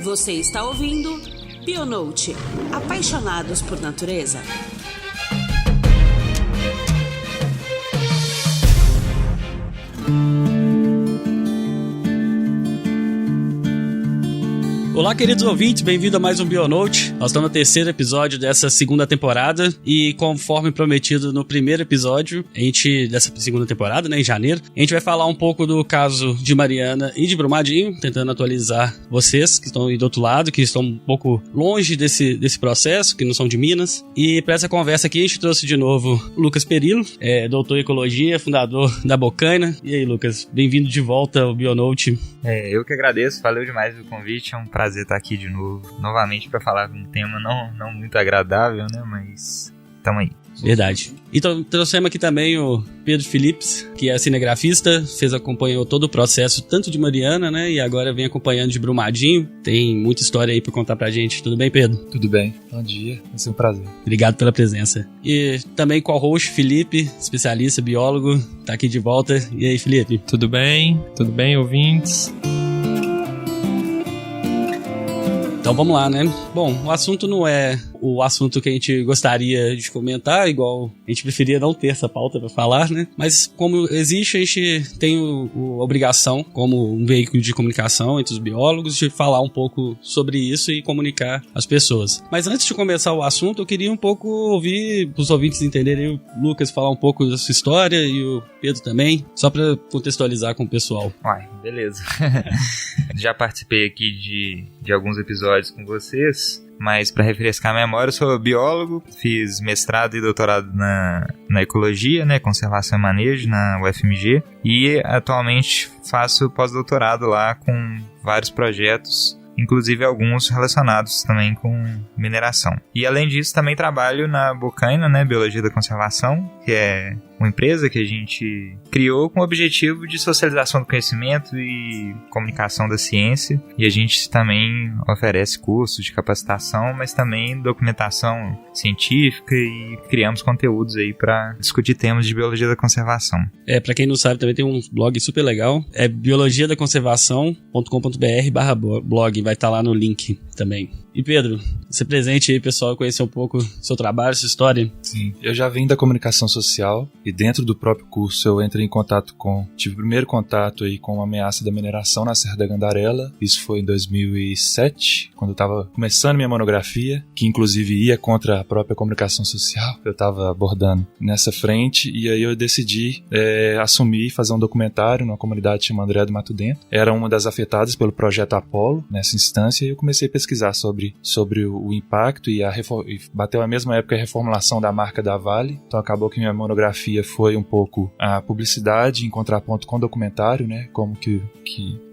Você está ouvindo Bionote, apaixonados por natureza. Olá, queridos ouvintes, bem-vindo a mais um Bionote. Nós estamos no terceiro episódio dessa segunda temporada e, conforme prometido no primeiro episódio, dessa segunda temporada, em janeiro, a gente vai falar um pouco do caso de Mariana e de Brumadinho, tentando atualizar vocês que estão aí do outro lado, que estão um pouco longe desse processo, que não são de Minas. E para essa conversa aqui, a gente trouxe de novo o Lucas Perillo, doutor em Ecologia, fundador da Bocaina. E aí, Lucas, bem-vindo de volta ao Bionote. Eu que agradeço, valeu demais o convite, é um prazer estar aqui de novo, novamente para falar de um tema não muito agradável, né, mas tamo aí. Verdade. Então, trouxemos aqui também o Pedro Philips, que é cinegrafista, acompanhou todo o processo, tanto de Mariana, né, e agora vem acompanhando de Brumadinho. Tem muita história aí pra contar pra gente. Tudo bem, Pedro? Tudo bem. Bom dia. Vai ser um prazer. Obrigado pela presença. E também com o host Felipe, especialista, biólogo, tá aqui de volta. E aí, Felipe? Tudo bem, ouvintes? Então vamos lá, né? Bom, o assunto não é o assunto que a gente gostaria de comentar, igual a gente preferia não ter essa pauta para falar, né? Mas como existe, a gente tem a obrigação, como um veículo de comunicação entre os biólogos, de falar um pouco sobre isso e comunicar às pessoas. Mas antes de começar o assunto, eu queria um pouco ouvir os ouvintes entenderem o Lucas falar um pouco da sua história e o Pedro também, só para contextualizar com o pessoal. Beleza. Já participei aqui de alguns episódios com vocês, mas para refrescar a memória, eu sou biólogo, fiz mestrado e doutorado na ecologia, né, conservação e manejo na UFMG, e atualmente faço pós-doutorado lá com vários projetos, inclusive alguns relacionados também com mineração. E além disso, também trabalho na Bocaina, né, Biologia da Conservação, que é uma empresa que a gente criou com o objetivo de socialização do conhecimento e comunicação da ciência. E a gente também oferece cursos de capacitação, mas também documentação científica, e criamos conteúdos aí para discutir temas de biologia da conservação. Para quem não sabe, também tem um blog super legal, é biologiadaconservação.com.br/blog, vai estar lá no link também. E Pedro, você presente aí, pessoal, conhecer um pouco seu trabalho, sua história. Sim, eu já venho da comunicação social e dentro do próprio curso eu entrei em contato tive o primeiro contato aí com a ameaça da mineração na Serra da Gandarela. Isso foi em 2007, quando eu estava começando minha monografia, que inclusive ia contra a própria comunicação social. Eu estava abordando nessa frente e aí eu decidi assumir e fazer um documentário numa comunidade chamada André do Mato Dentro. Era uma das afetadas pelo projeto Apolo nessa instância e eu comecei a pesquisar sobre o impacto e bateu a mesma época a reformulação da marca da Vale. Então acabou que minha monografia foi um pouco a publicidade em contraponto com o documentário, né? Como que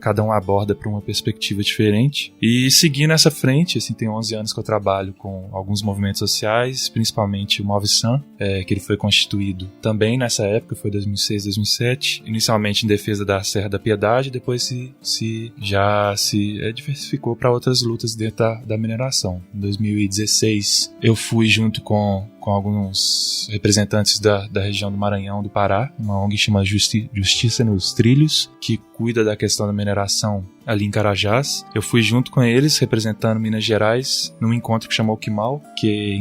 cada um aborda para uma perspectiva diferente. E seguindo essa frente, assim, tem 11 anos que eu trabalho com alguns movimentos sociais, principalmente o MovSan, que ele foi constituído também nessa época, foi 2006, 2007, inicialmente em defesa da Serra da Piedade, depois se diversificou para outras lutas dentro da mineração. Em 2016, eu fui junto com alguns representantes da região do Maranhão, do Pará, uma ONG chamada Justiça nos Trilhos, que cuida da questão da mineração ali em Carajás. Eu fui junto com eles, representando Minas Gerais, num encontro que chamou Quimal, que é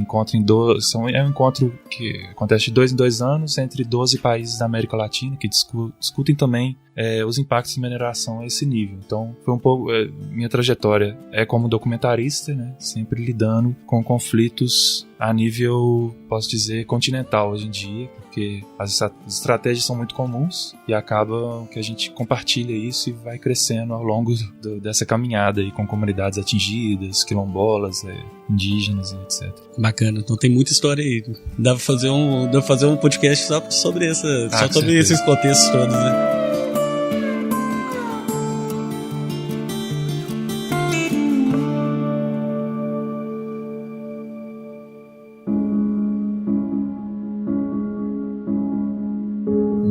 um encontro que acontece de 2 em 2 anos entre 12 países da América Latina, que discutem também os impactos da mineração a esse nível. Então, foi um pouco minha trajetória como documentarista, né, sempre lidando com conflitos a nível, posso dizer, continental hoje em dia, porque as estratégias são muito comuns e acaba que a gente compartilha isso e vai crescendo ao longo dessa caminhada aí, com comunidades atingidas, quilombolas, indígenas e etc. Bacana, então tem muita história aí. Dá pra fazer um podcast só sobre esses contextos todos, né?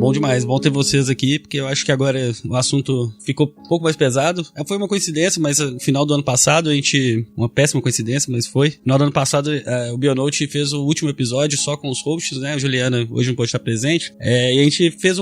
Bom demais, bom ter vocês aqui, porque eu acho que agora o assunto ficou um pouco mais pesado. Foi uma coincidência, mas no final do ano passado uma péssima coincidência, mas foi. No final do ano passado o Bionote fez o último episódio só com os hosts, né? A Juliana hoje não pôde estar presente. E a gente fez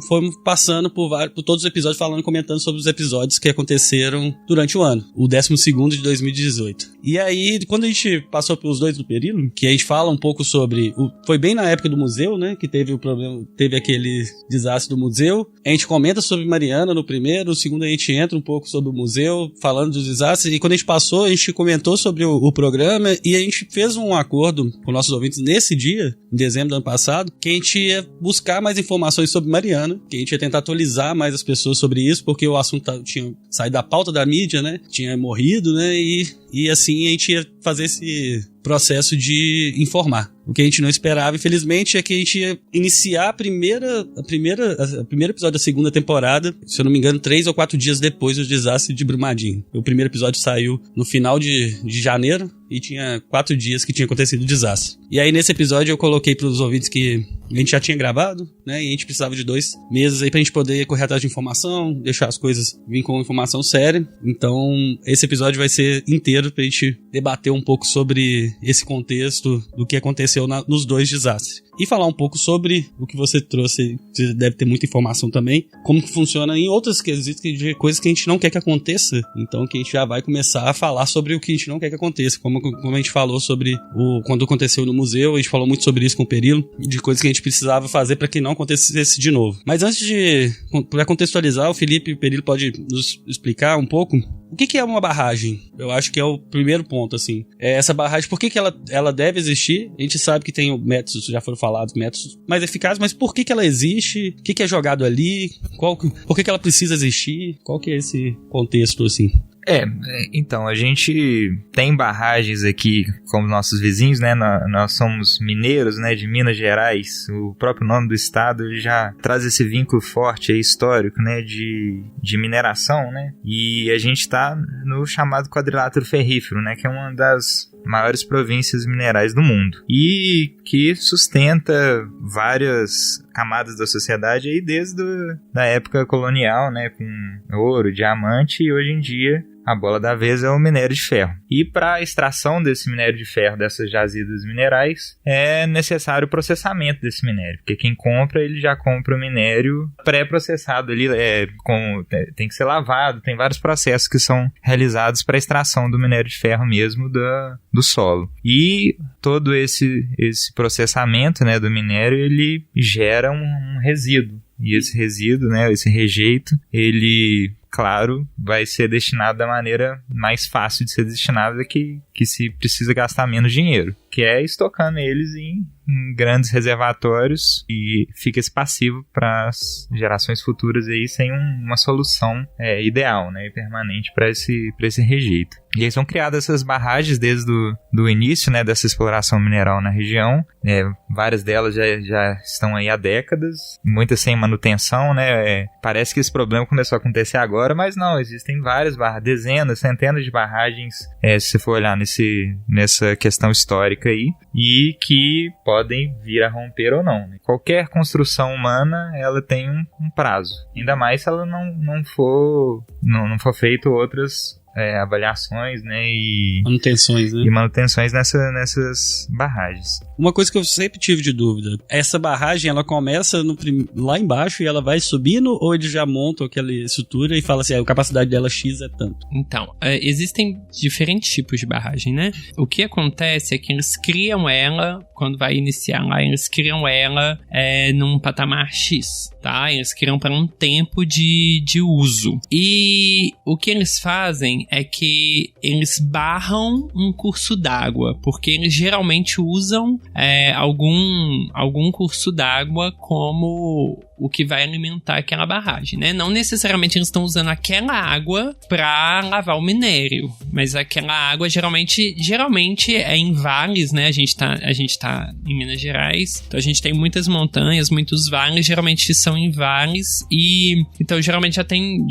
foi passando por todos os episódios, comentando sobre os episódios que aconteceram durante o ano, o 12º de 2018. E aí, quando a gente passou pelos dois do Perilo, que a gente fala um pouco sobre... Foi bem na época do museu, né? Que teve o problema, teve aquele desastre do museu. A gente comenta sobre Mariana no primeiro, no segundo a gente entra um pouco sobre o museu, falando dos desastres. E quando a gente passou, a gente comentou sobre o programa e a gente fez um acordo com nossos ouvintes nesse dia, em dezembro do ano passado, que a gente ia buscar mais informações sobre Mariana, que a gente ia tentar atualizar mais as pessoas sobre isso, porque o assunto tinha saído da pauta da mídia, né? Tinha morrido, né? E assim a gente ia fazer esse processo de informar. O que a gente não esperava, infelizmente, é que a gente ia iniciar o primeiro episódio da segunda temporada, se eu não me engano, 3 ou 4 dias depois do desastre de Brumadinho. O primeiro episódio saiu no final de janeiro e tinha 4 dias que tinha acontecido o desastre. E aí, nesse episódio, eu coloquei para os ouvintes que a gente já tinha gravado, né? E a gente precisava de 2 meses aí pra gente poder correr atrás de informação, deixar as coisas vir com informação séria. Então, esse episódio vai ser inteiro pra gente debater um pouco sobre esse contexto do que aconteceu nos 2 desastres. E falar um pouco sobre o que você trouxe, você deve ter muita informação também, como que funciona em outros quesitos de coisas que a gente não quer que aconteça. Então, que a gente já vai começar a falar sobre o que a gente não quer que aconteça. Como a gente falou sobre quando aconteceu no museu, a gente falou muito sobre isso com o Perilo, de coisas que a gente precisava fazer para que não acontecesse de novo. Mas antes para contextualizar, o Felipe e o Perilo pode nos explicar um pouco o que é uma barragem. Eu acho que é o primeiro ponto, assim. Essa barragem, por que ela deve existir? A gente sabe que tem métodos, já foram falados, métodos mais eficazes, mas por que ela existe? O que é jogado ali? Por que ela precisa existir? Qual que é esse contexto, assim? Então, a gente tem barragens aqui como nossos vizinhos, né? Nós somos mineiros, né? De Minas Gerais. O próprio nome do estado ele já traz esse vínculo forte aí, histórico, né? De mineração, né? E a gente está no chamado quadrilátero ferrífero, né? Que é uma das maiores províncias minerais do mundo e que sustenta várias camadas da sociedade aí desde a época colonial, né, com ouro, diamante, e hoje em dia a bola da vez é o minério de ferro. E para a extração desse minério de ferro, dessas jazidas minerais, é necessário o processamento desse minério, porque quem compra, ele já compra o minério pré-processado ali, tem que ser lavado, tem vários processos que são realizados para a extração do minério de ferro mesmo do solo. E todo esse processamento, né, do minério, ele gera um resíduo. E esse resíduo, né, esse rejeito, ele, claro, vai ser destinado da maneira mais fácil de ser destinado, que se precisa gastar menos dinheiro, que é estocando eles em grandes reservatórios, e fica esse passivo para as gerações futuras aí sem uma solução ideal, né, e permanente para esse rejeito. E aí são criadas essas barragens desde do início, né, dessa exploração mineral na região. Várias delas já estão aí há décadas, muitas sem manutenção, né? Parece que esse problema começou a acontecer agora, mas não, existem várias dezenas, centenas de barragens, se você for olhar nessa questão histórica aí, e que podem vir a romper ou não, né? Qualquer construção humana, ela tem um prazo, ainda mais se ela não for feito outras avaliações, né, e manutenções nessas barragens. Uma coisa que eu sempre tive de dúvida, essa barragem, ela começa lá embaixo e ela vai subindo, ou eles já montam aquela estrutura e falam assim, a capacidade dela X é tanto? Então, existem diferentes tipos de barragem, né? O que acontece é que eles criam ela, quando vai iniciar lá, eles criam ela num patamar X, tá? Eles criam para um tempo de uso. E o que eles fazem é que eles barram um curso d'água, porque eles geralmente usam algum curso d'água como o que vai alimentar aquela barragem, né? Não necessariamente eles estão usando aquela água para lavar o minério, mas aquela água geralmente é em vales, né? A gente tá em Minas Gerais, então a gente tem muitas montanhas, muitos vales, geralmente são em vales, e então geralmente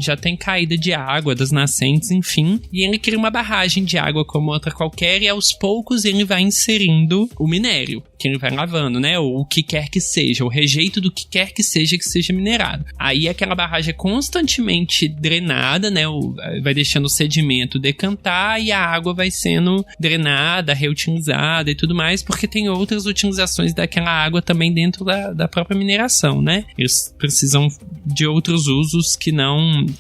já tem caída de água das nascentes, enfim, e ele cria uma barragem de água como outra qualquer, e aos poucos ele vai inserindo o minério. que ele vai lavando, né? Ou o que quer que seja, o rejeito do que quer que seja minerado. Aí aquela barragem é constantemente drenada, né? Vai deixando o sedimento decantar e a água vai sendo drenada, reutilizada e tudo mais, porque tem outras utilizações daquela água também dentro da própria mineração, né? Eles precisam de outros usos que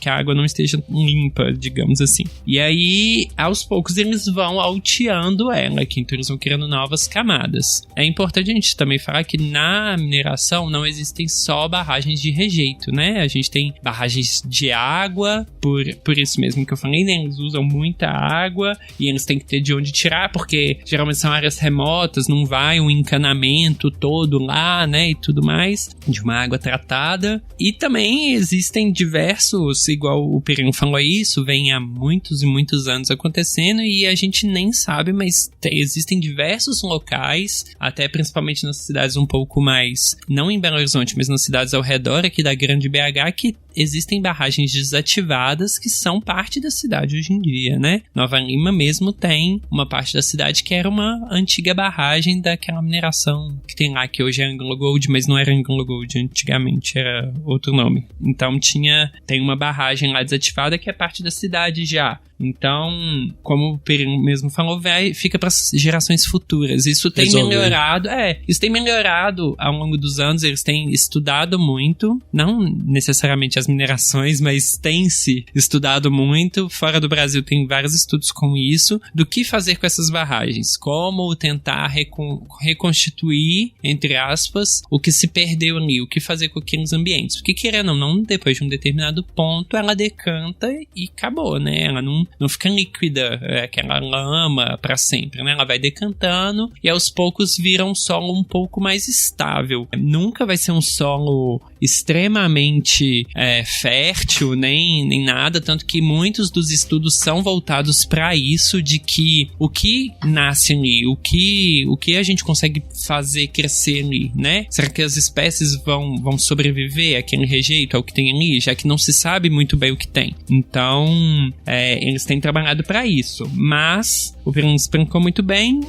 a água não esteja limpa, digamos assim. E aí, aos poucos, eles vão alteando ela, que então eles vão criando novas camadas. É importante a gente também falar que na mineração não existem só barragens de rejeito, né? A gente tem barragens de água, por isso mesmo que eu falei, né? Eles usam muita água e eles têm que ter de onde tirar, porque geralmente são áreas remotas, não vai um encanamento todo lá, né? E tudo mais, de uma água tratada. E também existem diversos, igual o Perino falou isso, vem há muitos e muitos anos acontecendo e a gente nem sabe, mas existem diversos locais, até principalmente nas cidades um pouco mais, não em Belo Horizonte, mas nas cidades ao redor aqui da grande BH, que existem barragens desativadas que são parte da cidade hoje em dia, né? Nova Lima mesmo tem uma parte da cidade que era uma antiga barragem daquela mineração que tem lá, que hoje é Anglo Gold, mas não era Anglo Gold antigamente, era outro nome. Então tem uma barragem lá desativada que é parte da cidade já. Então, como o Perino mesmo falou, fica para gerações futuras. Isso tem melhorado. Isso tem melhorado ao longo dos anos. Eles têm estudado muito, não necessariamente as minerações, mas tem se estudado muito. Fora do Brasil tem vários estudos com isso, do que fazer com essas barragens, como tentar reconstituir, entre aspas, o que se perdeu ali, o que fazer com aqueles ambientes. Porque querendo ou não, depois de um determinado ponto, ela decanta e acabou, né? Ela não fica líquida, aquela lama pra sempre, né? Ela vai decantando e aos poucos vira um solo um pouco mais estável. Nunca vai ser um solo extremamente fértil, nem nada, tanto que muitos dos estudos são voltados para isso, de que o que nasce ali, o que a gente consegue fazer crescer ali, né? Será que as espécies vão sobreviver àquele rejeito, ao que tem ali, já que não se sabe muito bem o que tem? Então, eles têm trabalhado para isso, mas o Perino explicou muito bem,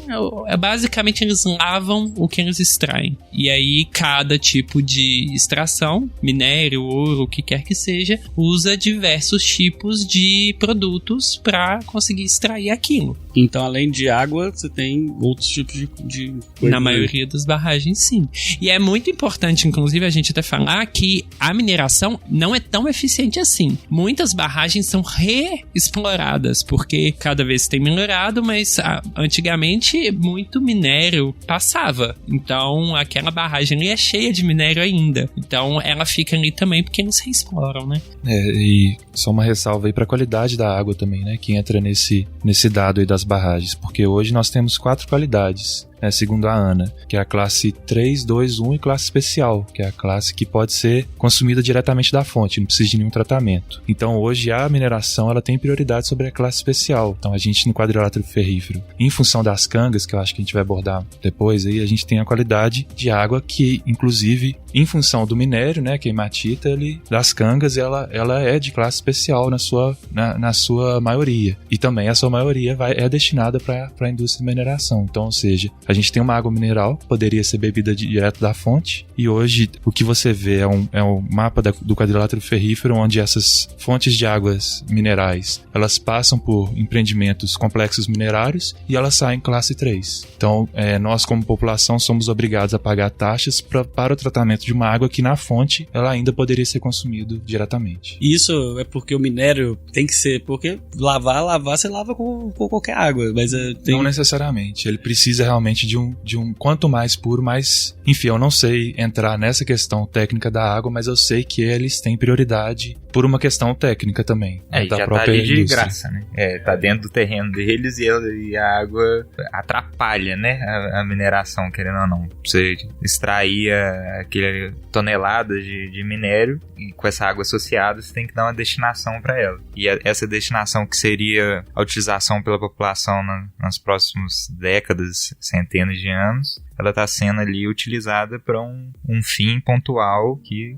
basicamente eles lavam o que eles extraem, e aí cada tipo de extração, minério, ouro, o que quer que seja, usa diversos tipos de produtos para conseguir extrair aquilo. Então, além de água, você tem outros tipos de coisa. Na maioria das barragens, sim. E é muito importante, inclusive, a gente até falar que a mineração não é tão eficiente assim. Muitas barragens são reexploradas, porque cada vez tem melhorado, mas antigamente muito minério passava. Então, aquela barragem ali é cheia de minério ainda. Então, ela fica ali também porque eles reexploram, né? E só uma ressalva aí para a qualidade da água também, né? Que entra nesse dado aí das barragens, porque hoje nós temos 4 qualidades, né, segundo a ANA, que é a classe 3, 2, 1 e classe especial, que é a classe que pode ser consumida diretamente da fonte, não precisa de nenhum tratamento. Então hoje a mineração ela tem prioridade sobre a classe especial. Então a gente no quadrilátero ferrífero, em função das cangas, que eu acho que a gente vai abordar depois, aí a gente tem a qualidade de água que, inclusive, em função do minério, né, que é hematita, das cangas, ela é de classe especial na sua maioria. E também a sua maioria é destinada para a indústria de mineração. Então, ou seja, a gente tem uma água mineral, poderia ser bebida direto da fonte, e hoje o que você vê é um mapa do quadrilátero ferrífero, onde essas fontes de águas minerais, elas passam por empreendimentos complexos minerários e elas saem classe 3. Então, nós como população somos obrigados a pagar taxas para o tratamento de uma água que na fonte ela ainda poderia ser consumido diretamente. Isso é porque o minério tem que ser, porque lavar você lava com qualquer água, mas não necessariamente, ele precisa realmente de um quanto mais puro, mais... Enfim, eu não sei entrar nessa questão técnica da água, mas eu sei que eles têm prioridade por uma questão técnica também. Da já própria tá ali de graça, né? Tá dentro do terreno deles e a água atrapalha, né? A mineração, querendo ou não. Você extrair aquele tonelada de minério e com essa água associada, você tem que dar uma destinação para ela. E essa destinação que seria a utilização pela população nas próximas décadas, centenas de anos, ela está sendo ali utilizada para um fim pontual que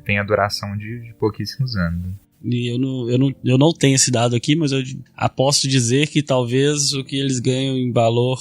tem a duração de pouquíssimos anos. E eu não tenho esse dado aqui, mas eu aposto dizer que talvez o que eles ganham em valor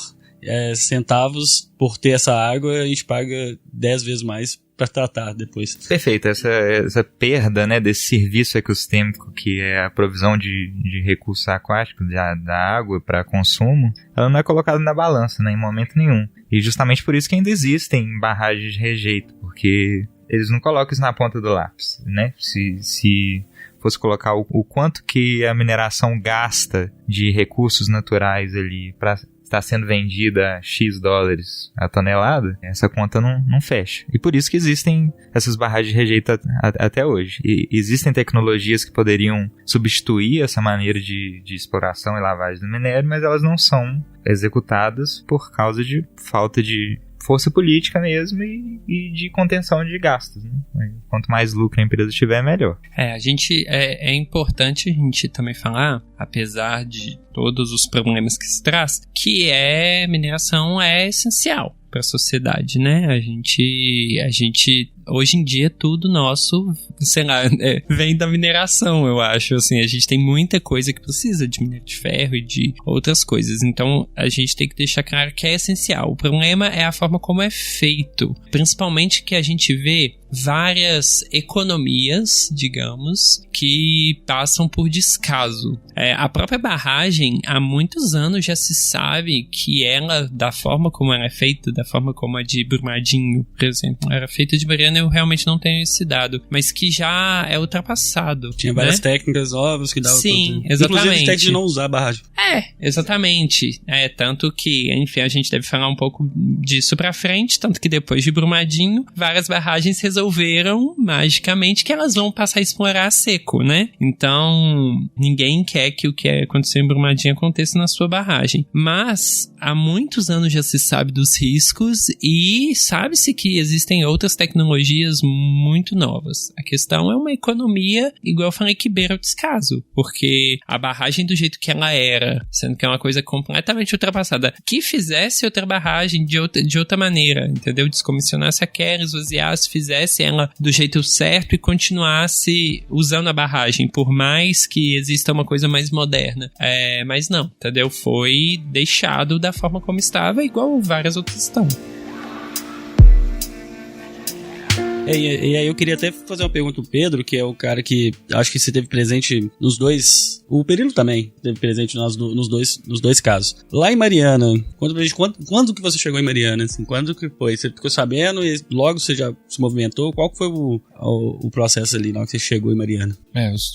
centavos por ter essa água, a gente paga 10 vezes mais para tratar depois. Perfeito, essa perda, né, desse serviço ecossistêmico que é a provisão de recursos aquáticos, da água para consumo, ela não é colocada na balança, né, em momento nenhum. E justamente por isso que ainda existem barragens de rejeito, porque eles não colocam isso na ponta do lápis, né? Se fosse colocar o quanto que a mineração gasta de recursos naturais ali para estar sendo vendida a X dólares a tonelada, essa conta não fecha. E por isso que existem essas barragens de rejeito até hoje. E existem tecnologias que poderiam substituir essa maneira de exploração e lavagem do minério, mas elas não são executadas por causa de falta de força política mesmo e de contenção de gastos, né? Quanto mais lucro a empresa tiver, melhor. É importante a gente também falar, apesar de todos os problemas que se traz, que mineração é essencial para a sociedade, né? A gente hoje em dia tudo nosso, sei lá, vem da mineração, eu acho, assim, a gente tem muita coisa que precisa de minério de ferro e de outras coisas, então a gente tem que deixar claro que é essencial. O problema é a forma como é feito, principalmente que a gente vê várias economias, digamos, que passam por descaso. A própria barragem, há muitos anos já se sabe que ela, da forma como ela é feita, da forma como a de Brumadinho, por exemplo, era feita de Mariana, eu realmente não tenho esse dado, mas que já é ultrapassado. Tinha várias técnicas óbvias que davam. Sim, exatamente. Inclusive técnica de não usar a barragem. Exatamente. Tanto que, enfim, a gente deve falar um pouco disso pra frente, tanto que depois de Brumadinho, várias barragens resolveram, magicamente, que elas vão passar a explorar a seco, né? Então, ninguém quer que o que aconteceu em Brumadinho aconteça na sua barragem. Mas, há muitos anos já se sabe dos riscos e sabe-se que existem outras tecnologias muito novas. A questão é uma economia, igual eu falei, que beira o descaso, porque a barragem do jeito que ela era, sendo que é uma coisa completamente ultrapassada, que fizesse outra barragem de outra maneira, entendeu? Descomissionasse aquela, esvaziasse, fizesse ela do jeito certo e continuasse usando a barragem, por mais que exista uma coisa mais moderna. Mas não, entendeu? Foi deixado da forma como estava, igual várias outras estão. E aí eu queria até fazer uma pergunta pro Pedro, que é o cara que acho que você teve presente nos dois. O Perilo também teve presente nos dois casos. Lá em Mariana, quando que você chegou em Mariana? Assim, quando que foi? Você ficou sabendo e logo você já se movimentou? Qual que foi o processo ali na hora que você chegou em Mariana?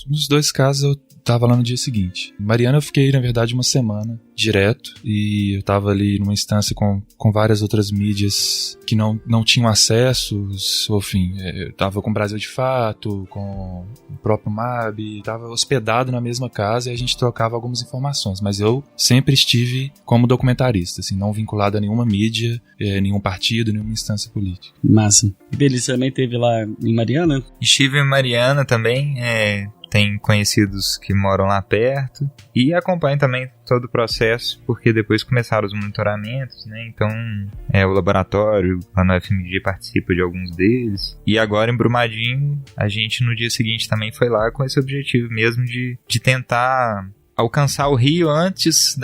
Nos dois casos eu tava lá no dia seguinte. Em Mariana eu fiquei, na verdade, uma semana direto, e eu tava ali numa instância com várias outras mídias que não tinham acesso, enfim, eu tava com o Brasil de Fato, com o próprio MAB, tava hospedado na mesma casa e a gente trocava algumas informações, mas eu sempre estive como documentarista, assim, não vinculado a nenhuma mídia, nenhum partido, nenhuma instância política. Massa. E Belisa também teve lá em Mariana? Estive em Mariana também, tem conhecidos que moram lá perto e acompanho também todo o processo, porque depois começaram os monitoramentos, né? Então, o laboratório lá no FMG participa de alguns deles. E agora em Brumadinho, a gente no dia seguinte também foi lá com esse objetivo mesmo de tentar alcançar o rio antes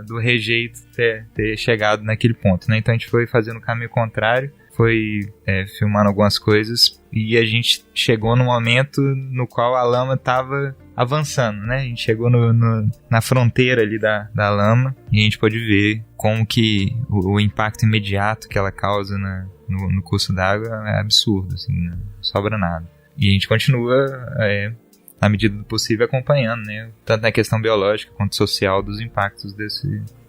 do rejeito ter chegado naquele ponto, né? Então a gente foi fazendo o caminho contrário, foi filmando algumas coisas e a gente chegou no momento no qual a lama estava avançando, né? A gente chegou na fronteira ali da lama e a gente pôde ver como que o impacto imediato que ela causa no curso d'água é absurdo, assim, não sobra nada. E a gente continua, na medida do possível, acompanhando, né? Tanto na questão biológica quanto social dos impactos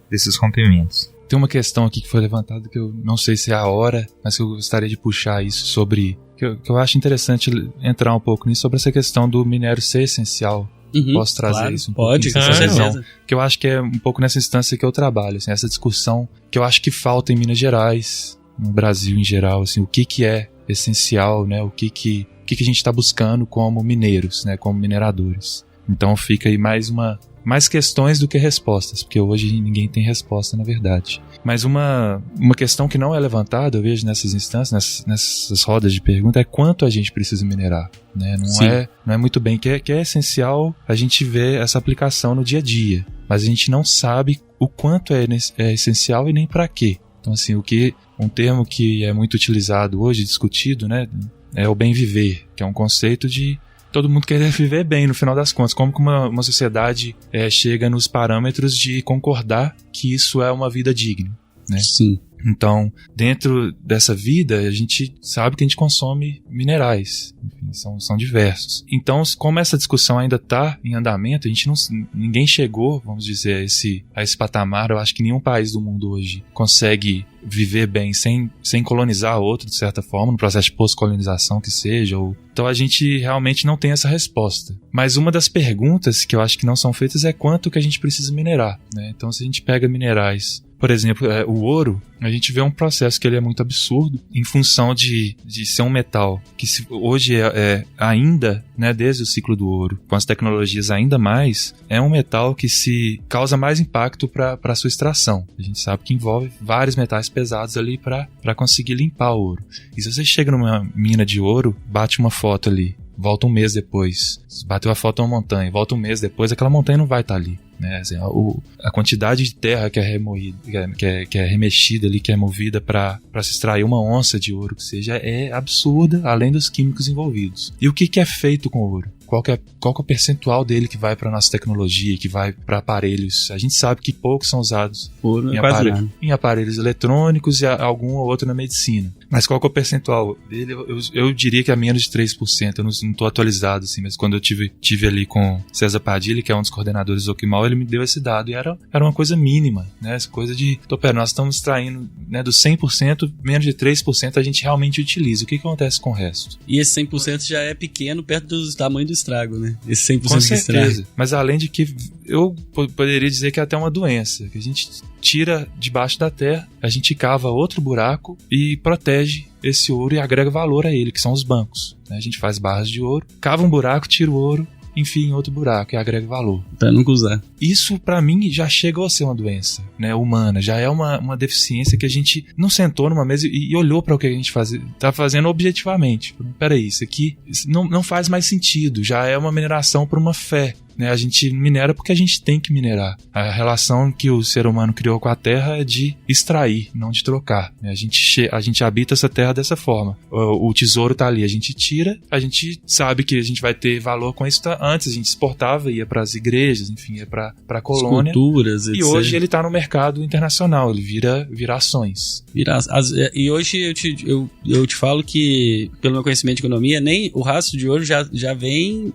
desses rompimentos. Tem uma questão aqui que foi levantada que eu não sei se é a hora, mas que eu gostaria de puxar isso sobre... Que eu acho interessante entrar um pouco nisso, sobre essa questão do minério ser essencial. Posso trazer isso um pouco? Pode, com certeza. Que eu acho que é um pouco nessa instância que eu trabalho, assim, essa discussão que eu acho que falta em Minas Gerais, no Brasil em geral, assim, o que é essencial, né? O que a gente está buscando como mineiros, né? Como mineradores. Então fica aí mais questões do que respostas, porque hoje ninguém tem resposta, na verdade. Mas uma questão que não é levantada, eu vejo nessas instâncias, nessas rodas de pergunta, é quanto a gente precisa minerar, né? Não é muito bem, que é essencial a gente ver essa aplicação no dia a dia. mas a gente não sabe o quanto é essencial e nem para quê. Então, assim, um termo que é muito utilizado hoje, discutido, né, é o bem viver, que é um conceito de todo mundo querer viver bem, no final das contas. Como que uma sociedade chega nos parâmetros de concordar que isso é uma vida digna, né? Sim. Então, dentro dessa vida, a gente sabe que a gente consome minerais, enfim, são diversos. Então, como essa discussão ainda está em andamento, ninguém chegou, vamos dizer, a esse patamar. Eu acho que nenhum país do mundo hoje consegue viver bem sem colonizar outro, de certa forma, no processo de pós-colonização que seja. Então, a gente realmente não tem essa resposta. Mas uma das perguntas que eu acho que não são feitas é quanto que a gente precisa minerar, né? Então, se a gente pega minerais, por exemplo, o ouro, a gente vê um processo que ele é muito absurdo em função de ser um metal que hoje ainda, né, desde o ciclo do ouro, com as tecnologias ainda mais, é um metal que se causa mais impacto para a sua extração. A gente sabe que envolve vários metais pesados ali para conseguir limpar o ouro. E se você chega numa mina de ouro, bate uma foto ali, volta um mês depois, bateu a foto numa montanha, volta um mês depois, aquela montanha não vai estar ali, né? Assim, a quantidade de terra que é remoída, que é remexida ali, que é movida para se extrair uma onça de ouro que seja, é absurda, além dos químicos envolvidos. E o que é feito com o ouro? Qual que é o percentual dele que vai para nossa tecnologia, que vai para aparelhos? A gente sabe que poucos são usados em aparelhos eletrônicos e algum ou outro na medicina. Mas qual que é o percentual dele? Eu diria que é menos de 3%. Eu não estou atualizado, assim, mas quando eu tive ali com César Padilha, que é um dos coordenadores do Oquimal, ele me deu esse dado e era uma coisa mínima, né? Essa coisa de, nós estamos extraindo, né, dos 100%, menos de 3% a gente realmente utiliza. O que acontece com o resto? E esse 100% já é pequeno perto do tamanho do estrago, né? Esse 100% com de certeza. estrago. Mas além de que eu poderia dizer que é até uma doença, que a gente tira debaixo da terra, a gente cava outro buraco e protege esse ouro e agrega valor a ele, que são os bancos, né? A gente faz barras de ouro, cava um buraco, tira o ouro, enfim, em outro buraco e agrega valor. Pra nunca usar. Isso, pra mim, já chegou a ser uma doença, né, humana. Já é uma deficiência que a gente não sentou numa mesa e olhou para o que a gente tá fazendo objetivamente. Peraí, isso aqui não faz mais sentido. Já é uma mineração por uma fé, né? A gente minera porque a gente tem que minerar. A relação que o ser humano criou com a terra é de extrair, não de trocar, né? A gente habita essa terra dessa forma. O tesouro tá ali, a gente tira, a gente sabe que a gente vai ter valor com isso. Antes a gente exportava, ia para as igrejas, enfim, ia para a colônia. Esculturas, etc. E hoje ele tá no mercado internacional, ele vira ações. E hoje eu te falo que, pelo meu conhecimento de economia, nem o rastro de ouro já vem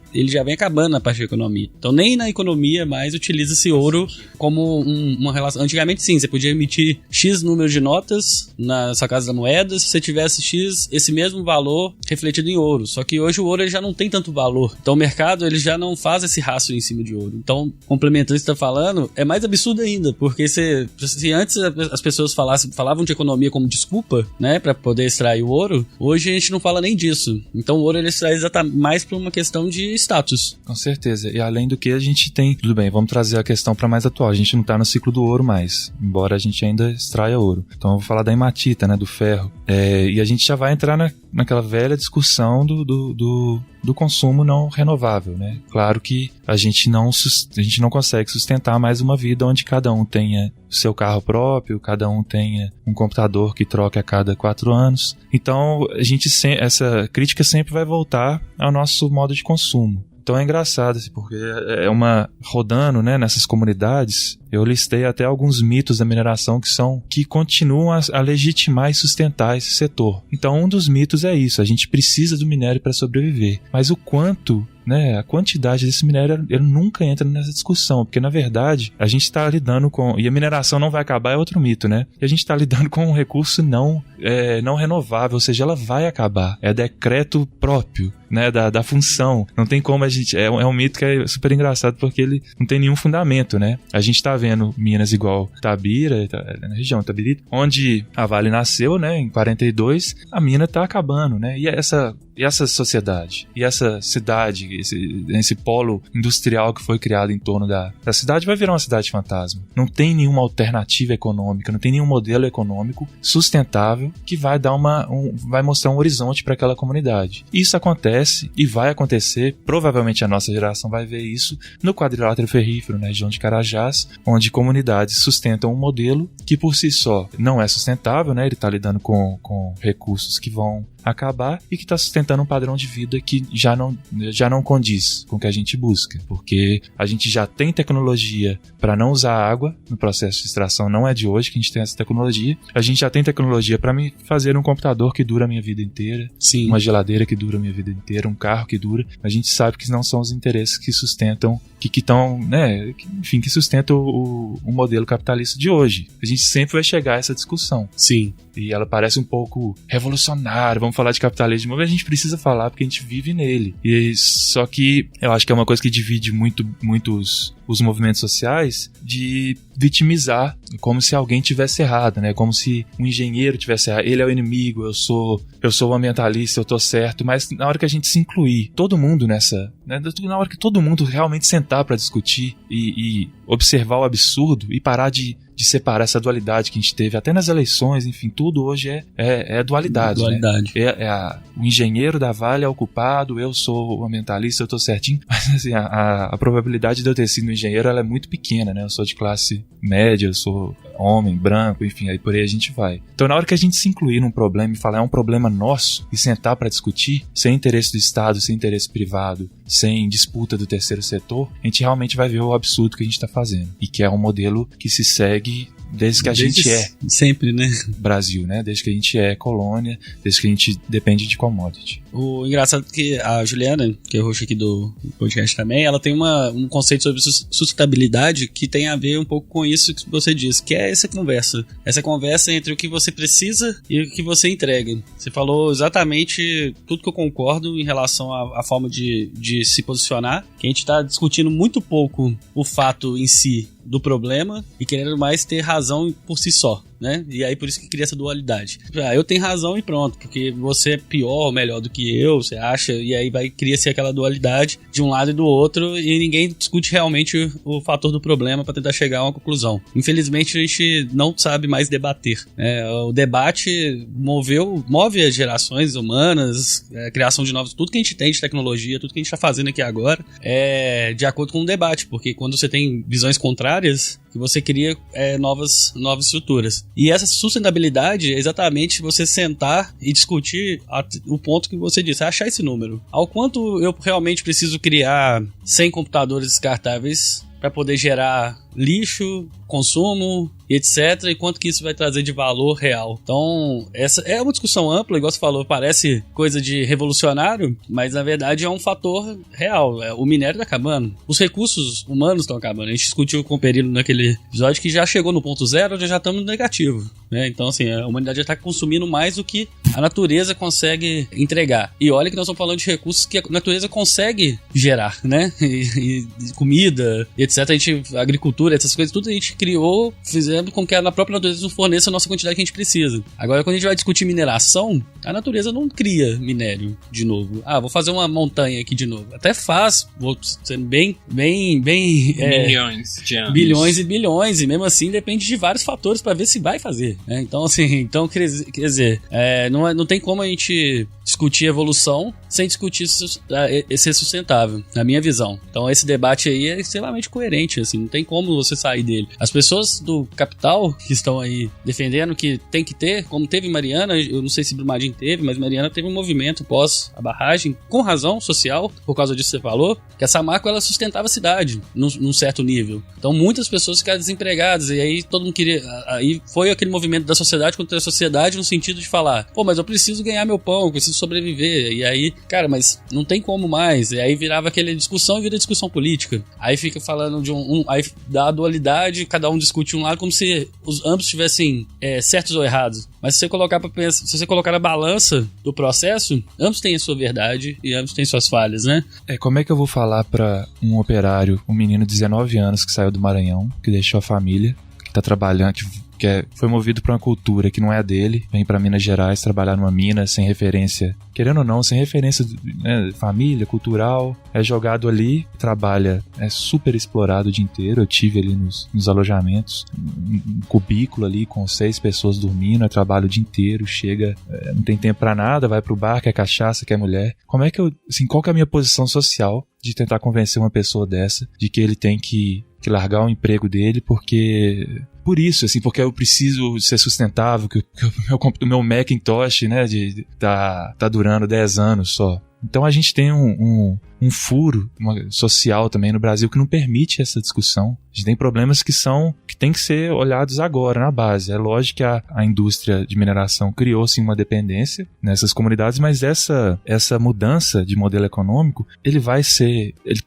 acabando na parte da economia. Então nem na economia mais utiliza-se ouro como uma relação. Antigamente sim, você podia emitir X número de notas na sua casa da moeda se você tivesse X, esse mesmo valor refletido em ouro. Só que hoje o ouro ele já não tem tanto valor. Então o mercado ele já não faz esse rastro em cima de ouro. Então, complementando o que você está falando, é mais absurdo ainda, porque se antes as pessoas falavam de economia como desculpa, né, para poder extrair o ouro, hoje a gente não fala nem disso. Então o ouro ele extrai exatamente mais por uma questão de status. Com certeza. E além do que a gente tem... Tudo bem, vamos trazer a questão para mais atual. A gente não está no ciclo do ouro mais, embora a gente ainda extraia ouro. Então eu vou falar da hematita, né, do ferro. E a gente já vai entrar naquela velha discussão do consumo não renovável, né? Claro que a gente não consegue sustentar mais uma vida onde cada um tenha o seu carro próprio, cada um tenha um computador que troque a cada 4 anos. Então essa crítica sempre vai voltar ao nosso modo de consumo. Então é engraçado, porque rodando, né, nessas comunidades, eu listei até alguns mitos da mineração que continuam a legitimar e sustentar esse setor. Então um dos mitos é isso, a gente precisa do minério para sobreviver. Mas o quanto, né, a quantidade desse minério, ele nunca entra nessa discussão, porque na verdade a gente está lidando com, e a mineração não vai acabar, é outro mito, né? E a gente está lidando com um recurso não renovável, ou seja, ela vai acabar, é decreto próprio, né, da função. Não tem como a gente, é um mito que é super engraçado, porque ele não tem nenhum fundamento, né? A gente está vendo minas igual Tabira, na região Tabirito, onde a Vale nasceu, né, em 42, a mina está acabando, né? E essa E essa sociedade? E essa cidade, esse polo industrial que foi criado em torno da cidade vai virar uma cidade fantasma. Não tem nenhuma alternativa econômica, não tem nenhum modelo econômico sustentável que vai dar vai mostrar um horizonte para aquela comunidade. Isso acontece e vai acontecer, provavelmente a nossa geração vai ver isso no quadrilátero ferrífero, na região de Carajás, onde comunidades sustentam um modelo que por si só não é sustentável, né? Ele está lidando com recursos que vão acabar e que está sustentando um padrão de vida que já não condiz com o que a gente busca, porque a gente já tem tecnologia para não usar água no processo de extração, não é de hoje que a gente tem essa tecnologia, a gente já tem tecnologia para me fazer um computador que dura a minha vida inteira, Sim. uma geladeira que dura a minha vida inteira, um carro que dura, a gente sabe que não são os interesses que sustentam, que estão, né, enfim, que sustentam o modelo capitalista de hoje. A gente sempre vai chegar a essa discussão. Sim. E ela parece um pouco revolucionária, vamos falar de capitalismo, mas a gente precisa falar porque a gente vive nele. E só que eu acho que é uma coisa que divide muitos os movimentos sociais, de vitimizar, como se alguém tivesse errado, né? Como se um engenheiro tivesse errado. Ele é o inimigo, eu sou o ambientalista, eu tô certo. Mas na hora que a gente se incluir, todo mundo nessa, né? Na hora que todo mundo realmente sentar para discutir e observar o absurdo e parar de separar essa dualidade que a gente teve até nas eleições, enfim, tudo hoje é dualidade. Dualidade. Né? O engenheiro da Vale é o culpado, eu sou o ambientalista, eu tô certinho, mas assim, a probabilidade de eu ter sido um engenheiro, ela é muito pequena, né? Eu sou de classe média, eu sou homem, branco, enfim, aí por aí a gente vai. Então na hora que a gente se incluir num problema e falar é um problema nosso e sentar para discutir, sem interesse do Estado, sem interesse privado, sem disputa do terceiro setor, a gente realmente vai ver o absurdo que a gente está fazendo. E que é um modelo que se segue desde que a gente é sempre, né? Brasil, né? Desde que a gente é colônia, desde que a gente depende de commodity. O engraçado é que a Juliana, que é host aqui do podcast também, ela tem um conceito sobre sustentabilidade que tem a ver um pouco com isso que você disse, que é essa conversa entre o que você precisa e o que você entrega. Você falou exatamente tudo que eu concordo em relação à forma de se posicionar, que a gente está discutindo muito pouco o fato em si do problema e querendo mais ter razão por si só, né? E aí por isso que cria essa dualidade. Eu tenho razão e pronto, porque você é pior ou melhor do que eu, você acha, e aí cria-se aquela dualidade de um lado e do outro e ninguém discute realmente o fator do problema para tentar chegar a uma conclusão. Infelizmente a gente não sabe mais debater, né? O debate move as gerações humanas, a criação de novos, tudo que a gente tem de tecnologia, tudo que a gente está fazendo aqui agora é de acordo com o debate, porque quando você tem visões contrárias, que você cria novas estruturas. E essa sustentabilidade é exatamente você sentar e discutir o ponto que você disse, achar esse número. Ao quanto eu realmente preciso criar 100 computadores descartáveis para poder gerar lixo, consumo e etc, e quanto que isso vai trazer de valor real. Então, essa é uma discussão ampla, igual você falou, parece coisa de revolucionário, mas na verdade é um fator real. O minério está acabando, os recursos humanos estão acabando. A gente discutiu com o Perilo naquele episódio que já chegou no ponto zero, já estamos no negativo, né? Então, assim, a humanidade já está consumindo mais do que a natureza consegue entregar. E olha que nós estamos falando de recursos que a natureza consegue gerar, né? E comida, e etc. A agricultura, essas coisas, tudo a gente criou, fizendo com que a própria natureza nos forneça a nossa quantidade que a gente precisa. Agora, quando a gente vai discutir mineração, a natureza não cria minério de novo. Vou fazer uma montanha aqui de novo. Até faz, vou sendo bem milhões de anos. Bilhões e bilhões, e mesmo assim depende de vários fatores para ver se vai fazer, né? Então, assim, quer dizer, não tem como a gente discutir evolução sem discutir ser sustentável, na minha visão. Então, esse debate aí é extremamente coerente, assim, não tem como você sair dele. As pessoas do capital que estão aí defendendo que tem que ter, como teve Mariana, eu não sei se Brumadinho teve, mas Mariana teve um movimento pós a barragem, com razão social, por causa disso que você falou, que a Samarco, ela sustentava a cidade num certo nível. Então muitas pessoas ficaram desempregadas, e aí todo mundo queria, aí foi aquele movimento da sociedade contra a sociedade, no sentido de falar, mas eu preciso ganhar meu pão, eu preciso sobreviver, e aí, cara, mas não tem como mais, e aí virava aquela discussão e vira discussão política. Aí fica falando de aí dá a dualidade, cada um discute um lado como se ambos tivessem certos ou errados. Mas se você colocar na balança do processo, ambos têm a sua verdade e ambos têm suas falhas, né? Como é que eu vou falar pra um operário, um menino de 19 anos que saiu do Maranhão, que deixou a família, que tá trabalhando, porque foi movido pra uma cultura que não é a dele, vem pra Minas Gerais trabalhar numa mina sem referência, querendo ou não, sem referência, né, família, cultural, é jogado ali, trabalha, é super explorado o dia inteiro. Eu tive ali nos alojamentos, um cubículo ali com 6 pessoas dormindo, trabalha o dia inteiro, chega, não tem tempo pra nada, vai pro bar, quer cachaça, quer mulher. Como é que eu, assim, qual que é a minha posição social de tentar convencer uma pessoa dessa de que ele tem que largar o emprego dele porque eu preciso ser sustentável, que o meu Macintosh, né, tá durando 10 anos só. Então a gente tem um furo social também no Brasil que não permite essa discussão. A gente tem problemas que têm que ser olhados agora, na base. É lógico que a indústria de mineração criou sim uma dependência nessas comunidades, mas essa mudança de modelo econômico, ele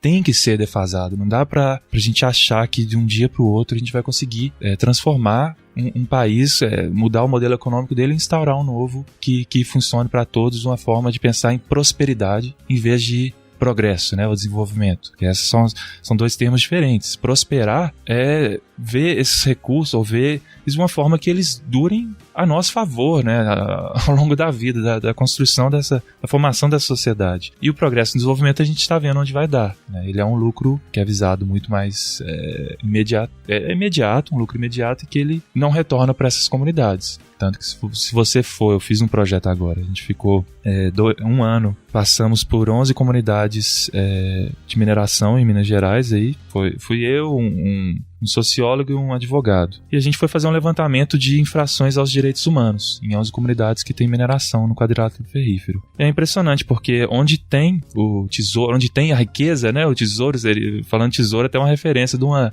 tem que ser defasado. Não dá pra gente achar que de um dia pro outro a gente vai conseguir transformar um país, mudar o modelo econômico dele e instaurar um novo que funcione para todos, uma forma de pensar em prosperidade em vez de progresso, né, o desenvolvimento. Que esses são 2 termos diferentes. Prosperar é ver esses recursos, ou ver de uma forma que eles durem a nosso favor, né, ao longo da vida, da construção da formação dessa sociedade. E o progresso e o desenvolvimento a gente está vendo onde vai dar, né? Ele é um lucro que é visado muito mais imediato, um lucro imediato, e que ele não retorna para essas comunidades. Tanto que se você eu fiz um projeto agora, a gente ficou 1 ano, passamos por 11 comunidades de mineração em Minas Gerais, aí fui eu, um sociólogo e um advogado. E a gente foi fazer um levantamento de infrações aos direitos humanos em 11 comunidades que tem mineração no quadrilátero ferrífero. É impressionante, porque onde tem o tesouro, onde tem a riqueza, né, o tesouro, falando tesouro, até uma referência de uma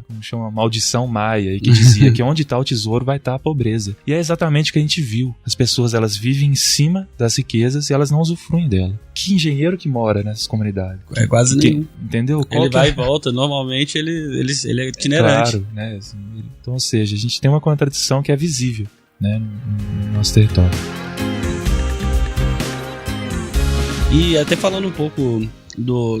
como chama, maldição maia, que dizia que onde está o tesouro vai estar a pobreza. E é exatamente o que a gente viu. As pessoas, elas vivem em cima das riquezas e elas não usufruem dela. Que engenheiro que mora nessas comunidades? É quase nenhum. Entendeu? Ele vai e volta. Normalmente ele é itinerante. Claro, né? Assim, então, ou seja, a gente tem uma contradição que é visível, né, no nosso território. E até falando um pouco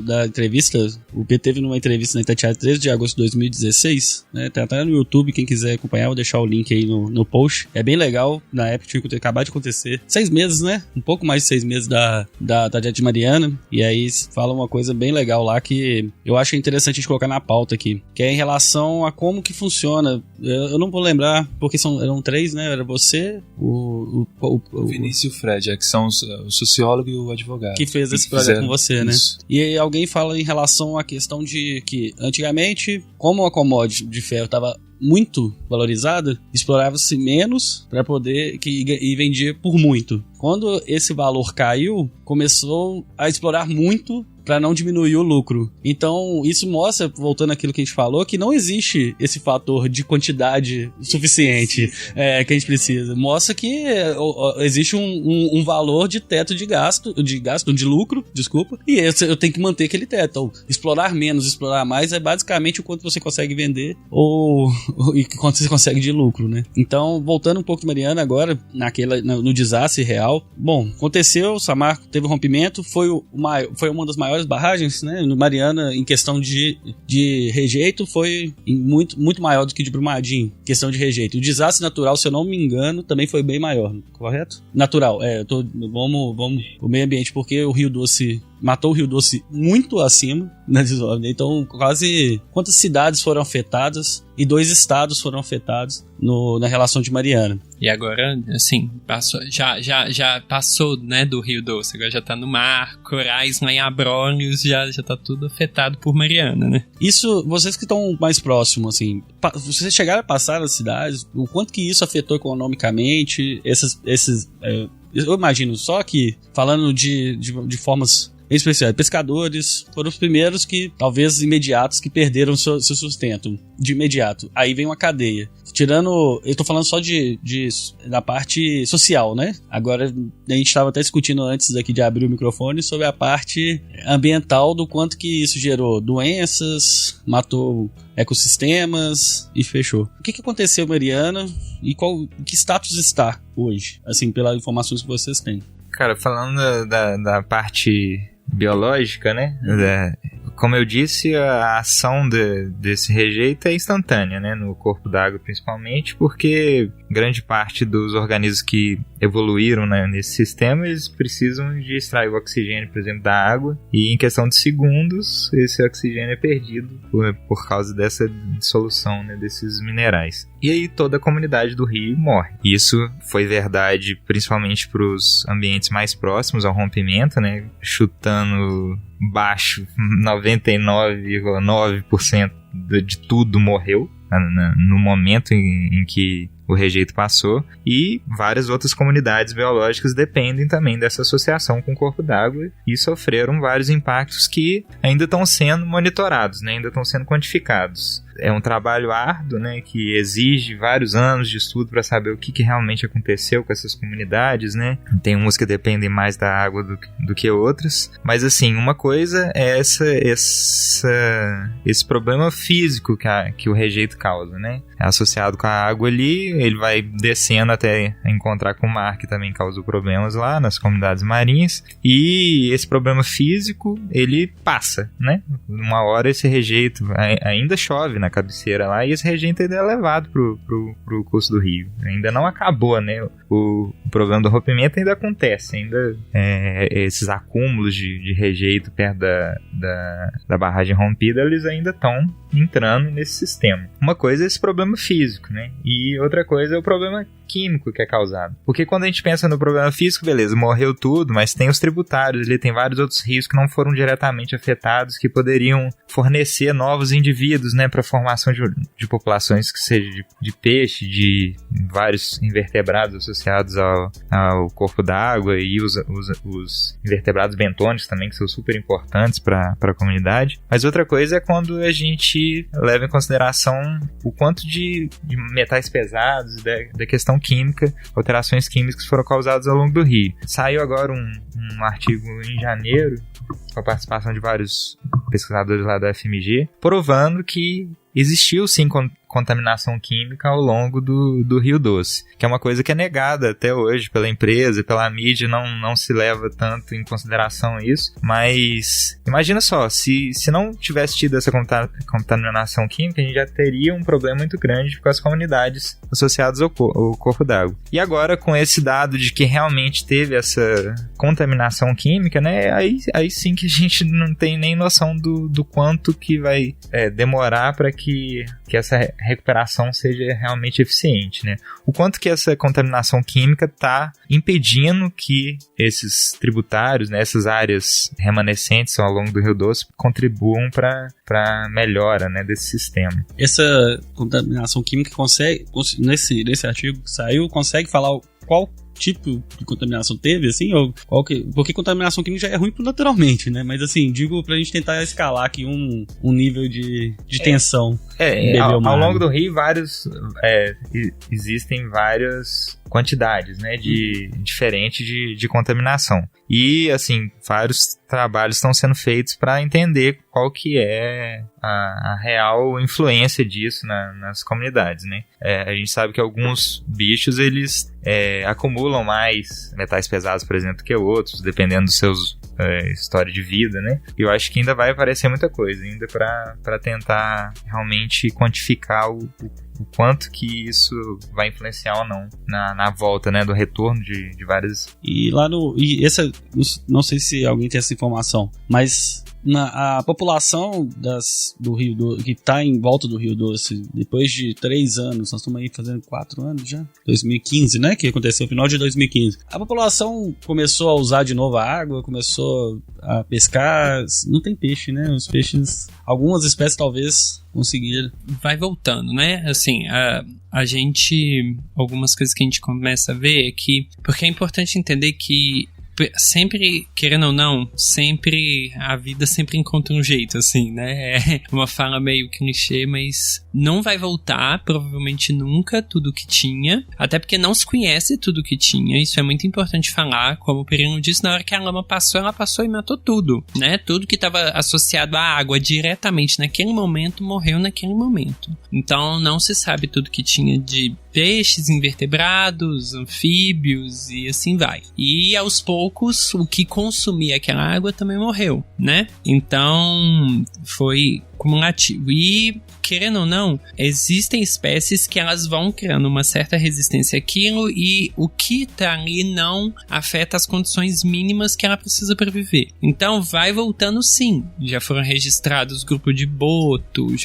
da entrevista, o P teve numa entrevista na Itatiaia 13 de agosto de 2016, né? Tá até no YouTube, quem quiser acompanhar, vou deixar o link aí no post. É bem legal, na época tinha acabado de acontecer 6 meses, né? Um pouco mais de 6 meses da tragédia de Mariana, e aí fala uma coisa bem legal lá que eu acho interessante a gente colocar na pauta aqui, que é em relação a como que funciona. Eu não vou lembrar, porque eram 3, né? Era você, o Vinícius e o Fred, que são o sociólogo e o advogado. Que fez esse projeto com você, né? Isso. E aí alguém fala em relação à questão de que antigamente, como a commodity de ferro estava muito valorizada, explorava-se menos para poder e vendia por muito. Quando esse valor caiu, começou a explorar muito para não diminuir o lucro. Então, isso mostra, voltando àquilo que a gente falou, que não existe esse fator de quantidade suficiente que a gente precisa. Mostra que existe um valor de teto de lucro, desculpa, e eu tenho que manter aquele teto. Então, explorar menos, explorar mais é basicamente o quanto você consegue vender e quanto você consegue de lucro, né? Então, voltando um pouco de Mariana agora, no desastre real. Bom, aconteceu, o Samarco teve um rompimento, foi uma das maiores barragens, né? No Mariana, em questão de rejeito, foi muito, muito maior do que de Brumadinho, questão de rejeito. O desastre natural, se eu não me engano, também foi bem maior, correto? Natural, vamos o meio ambiente, porque o Rio Doce matou o Rio Doce muito acima na desordem. Então, quantas cidades foram afetadas e 2 estados foram afetados na relação de Mariana. E agora, assim, já passou, né, do Rio Doce, agora já tá no mar, corais lá em Abrolhos, já tá tudo afetado por Mariana, né? Isso, vocês que estão mais próximos, assim, vocês chegaram a passar nas cidades, o quanto que isso afetou economicamente, eu imagino, só que falando de formas especiais, pescadores foram os primeiros que, talvez imediatos, que perderam seu sustento de imediato. Aí vem uma cadeia. Eu tô falando só da parte social, né? Agora, a gente estava até discutindo antes aqui de abrir o microfone sobre a parte ambiental, do quanto que isso gerou doenças, matou ecossistemas e fechou. O que aconteceu, Mariana, e que status está hoje, assim, pelas informações que vocês têm? Cara, falando da parte biológica, né? como eu disse, a ação desse rejeito é instantânea, né, no corpo d'água principalmente, porque grande parte dos organismos que evoluíram, né, nesse sistema, eles precisam de extrair o oxigênio, por exemplo, da água, e em questão de segundos esse oxigênio é perdido por causa dessa dissolução, né, desses minerais. E aí toda a comunidade do rio morre. Isso foi verdade principalmente para os ambientes mais próximos ao rompimento, né, chutando baixo, 99,9% de tudo morreu no momento em que o rejeito passou, e várias outras comunidades biológicas dependem também dessa associação com o corpo d'água e sofreram vários impactos que ainda estão sendo monitorados, né, ainda estão sendo quantificados. É um trabalho árduo, né, que exige vários anos de estudo para saber o que realmente aconteceu com essas comunidades, né? Tem umas que dependem mais da água do que outras, mas assim, uma coisa é esse problema físico que o rejeito causa, né? É associado com a água ali, ele vai descendo até encontrar com o mar, que também causou problemas lá nas comunidades marinhas, e esse problema físico, ele passa, né? Uma hora esse rejeito ainda chove na cabeceira lá, e esse rejeito ainda é levado pro curso do rio. Ainda não acabou, né? O problema do rompimento ainda acontece, ainda esses acúmulos de rejeito perto da barragem rompida, eles ainda estão entrando nesse sistema. Uma coisa é esse problema físico, né? E outra coisa é o problema químico que é causado. Porque quando a gente pensa no problema físico, beleza, morreu tudo, mas tem os tributários, ele tem vários outros rios que não foram diretamente afetados, que poderiam fornecer novos indivíduos, né, para a formação de populações, que seja de peixe, de vários invertebrados associados ao corpo d'água, e os invertebrados bentônicos também, que são super importantes para a comunidade. Mas outra coisa é quando a gente leva em consideração o quanto de metais pesados, da questão química, alterações químicas que foram causadas ao longo do rio. Saiu agora um artigo em janeiro, com a participação de vários pesquisadores lá da FMG, provando que existiu sim contaminação química ao longo do Rio Doce, que é uma coisa que é negada até hoje pela empresa, pela mídia, não se leva tanto em consideração isso, mas imagina só, se não tivesse tido essa contaminação química, a gente já teria um problema muito grande com as comunidades associadas ao corpo d'água. E agora, com esse dado de que realmente teve essa contaminação química, né, aí sim que a gente não tem nem noção do quanto que vai demorar para que essa recuperação seja realmente eficiente, né? O quanto que essa contaminação química está impedindo que esses tributários, né, essas áreas remanescentes ao longo do Rio Doce contribuam para a melhora, né, desse sistema. Essa contaminação química consegue, nesse artigo que saiu, consegue falar qual tipo de contaminação teve, assim, ou porque contaminação química já é ruim naturalmente, né? Mas assim, digo pra gente tentar escalar aqui um nível de tensão. Ao longo do rio, existem várias quantidades, né, diferentes de contaminação. E, assim, vários trabalhos estão sendo feitos para entender qual que é a real influência disso nas comunidades, né? A gente sabe que alguns bichos, eles acumulam mais metais pesados, por exemplo, que outros, dependendo dos seus história de vida, né? E eu acho que ainda vai aparecer muita coisa, ainda para tentar realmente quantificar o quanto que isso vai influenciar ou não na volta, né, do retorno de várias... Não sei se alguém tem essa informação, mas a população do Rio Doce, que está em volta do Rio Doce, depois de 3 anos, nós estamos aí fazendo 4 anos já, 2015, né, que aconteceu no final de 2015, a população começou a usar de novo a água, começou a pescar, não tem peixe, né, os peixes, algumas espécies talvez conseguiram. Vai voltando, né, assim, a gente, algumas coisas que a gente começa a ver é que, porque é importante entender que sempre, querendo ou não, sempre a vida sempre encontra um jeito, assim, né? É uma fala meio clichê, mas não vai voltar, provavelmente nunca, tudo que tinha, até porque não se conhece tudo que tinha. Isso é muito importante falar, como o Perino disse, na hora que a lama passou, ela passou e matou tudo, né? Tudo que estava associado à água diretamente naquele momento, morreu naquele momento. Então não se sabe tudo que tinha de peixes, invertebrados, anfíbios e assim vai. E aos poucos, o que consumia aquela água também morreu, né? Então, foi cumulativo. E, querendo ou não, existem espécies que elas vão criando uma certa resistência àquilo e o que tá ali não afeta as condições mínimas que ela precisa para viver. Então, vai voltando sim. Já foram registrados grupo de boto,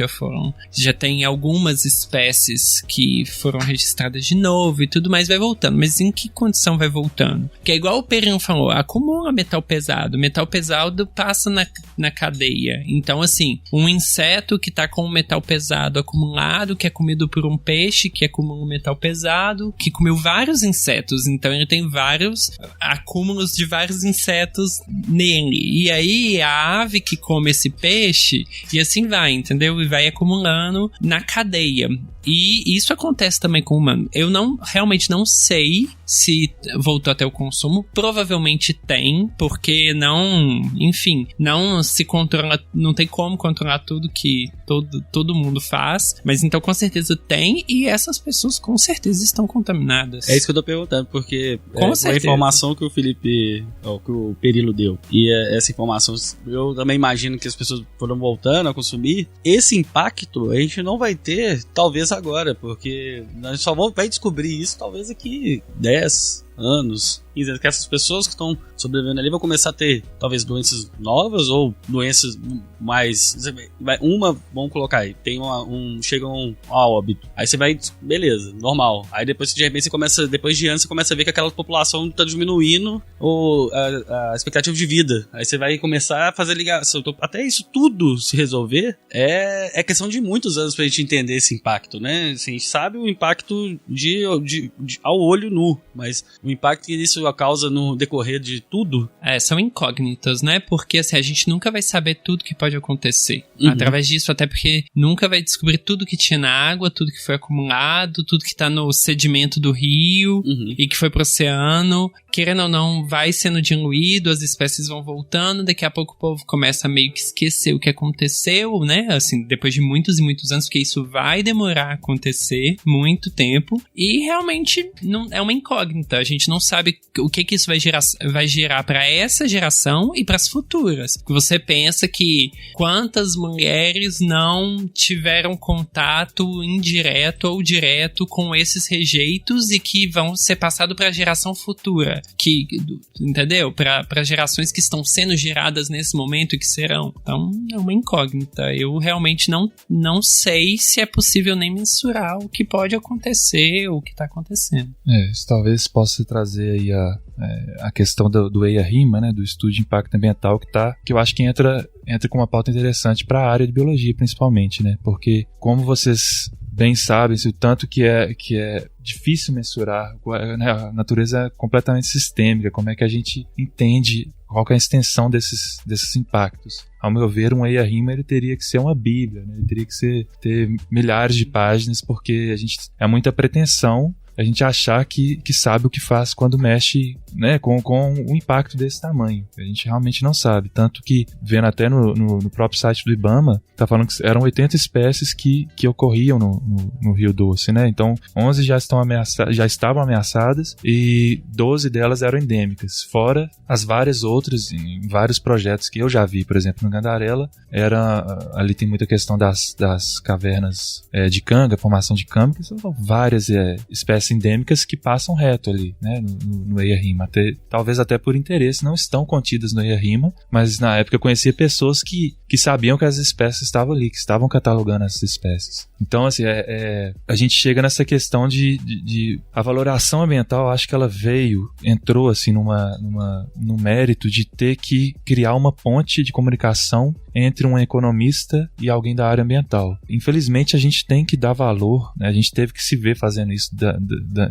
já tem algumas espécies que foram registradas de novo e tudo mais vai voltando. Mas em que condição vai voltando? Que é igual o Perino falou, acumula metal pesado. Metal pesado passa na cadeia. Então, assim, um inseto que tá com metal pesado acumulado, que é comido por um peixe, que acumula metal pesado, que comeu vários insetos. Então, ele tem vários acúmulos de vários insetos nele. E aí, a ave que come esse peixe, e assim vai, entendeu? E vai acumulando na cadeia. E isso acontece também com o humano. Eu realmente não sei se voltou até o consumo. Provavelmente tem, porque não se controla, não tem como controlar tudo que todo mundo faz. Mas então com certeza tem, e essas pessoas com certeza estão contaminadas. É isso que eu tô perguntando, porque a informação que o Felipe, que o Perilo deu, e essa informação, eu também imagino que as pessoas foram voltando a consumir. Esse impacto a gente não vai ter, talvez agora, porque nós só vai descobrir isso talvez aqui 10 anos, 15 anos, que essas pessoas que estão sobrevivendo ali vão começar a ter talvez doenças novas ou doenças mais, vamos colocar aí, chega a óbito, aí você vai, beleza, normal, aí depois de repente depois de anos você começa a ver que aquela população tá diminuindo a expectativa de vida, aí você vai começar a fazer ligação, até isso tudo se resolver, é questão de muitos anos pra gente entender esse impacto, né? Assim, a gente sabe o impacto ao olho nu, mas o impacto que isso causa no decorrer de tudo... são incógnitas, né? Porque assim, a gente nunca vai saber tudo que pode acontecer. Uhum. Através disso, até porque nunca vai descobrir tudo que tinha na água, tudo que foi acumulado, tudo que tá no sedimento do rio e que foi pro oceano. Querendo ou não, vai sendo diluído, as espécies vão voltando, daqui a pouco o povo começa a meio que esquecer o que aconteceu, né? Assim, depois de muitos e muitos anos, porque isso vai demorar a acontecer muito tempo. E realmente não é uma incógnita. A gente não sabe o que isso vai gerar para essa geração e para as futuras. Você pensa que quantas mulheres não tiveram contato indireto ou direto com esses rejeitos e que vão ser passados para a geração futura, entendeu? Para gerações que estão sendo geradas nesse momento e que serão. Então é uma incógnita. Eu realmente não sei se é possível nem mensurar o que pode acontecer ou o que está acontecendo. Isso talvez possa trazer aí a questão do EIA-RIMA, né, do estudo de impacto ambiental, que eu acho que entra com uma pauta interessante para a área de biologia, principalmente, né, porque como vocês bem sabem, o tanto que é difícil mensurar, né, a natureza é completamente sistêmica, como é que a gente entende qual que é a extensão desses impactos. Ao meu ver, um EIA-RIMA ele teria que ser uma bíblia, né, ele teria que ter milhares de páginas, porque é muita pretensão a gente achar que sabe o que faz quando mexe, né, com um impacto desse tamanho. A gente realmente não sabe. Tanto que, vendo até no próprio site do IBAMA, tá falando que eram 80 espécies que ocorriam no Rio Doce, né? Então, 11 já estavam ameaçadas e 12 delas eram endêmicas. Fora as várias outras, em vários projetos que eu já vi, por exemplo, no Gandarela, ali tem muita questão das cavernas de canga, formação de canga, que são várias espécies endêmicas que passam reto ali, né, no EIA-RIMA. Talvez até por interesse, não estão contidas no EIA-RIMA, mas na época eu conhecia pessoas que sabiam que as espécies estavam ali, que estavam catalogando essas espécies. Então, assim, a gente chega nessa questão de a valoração ambiental, acho que ela entrou assim no mérito de ter que criar uma ponte de comunicação entre um economista e alguém da área ambiental. Infelizmente, a gente tem que dar valor, né? A gente teve que se ver fazendo isso,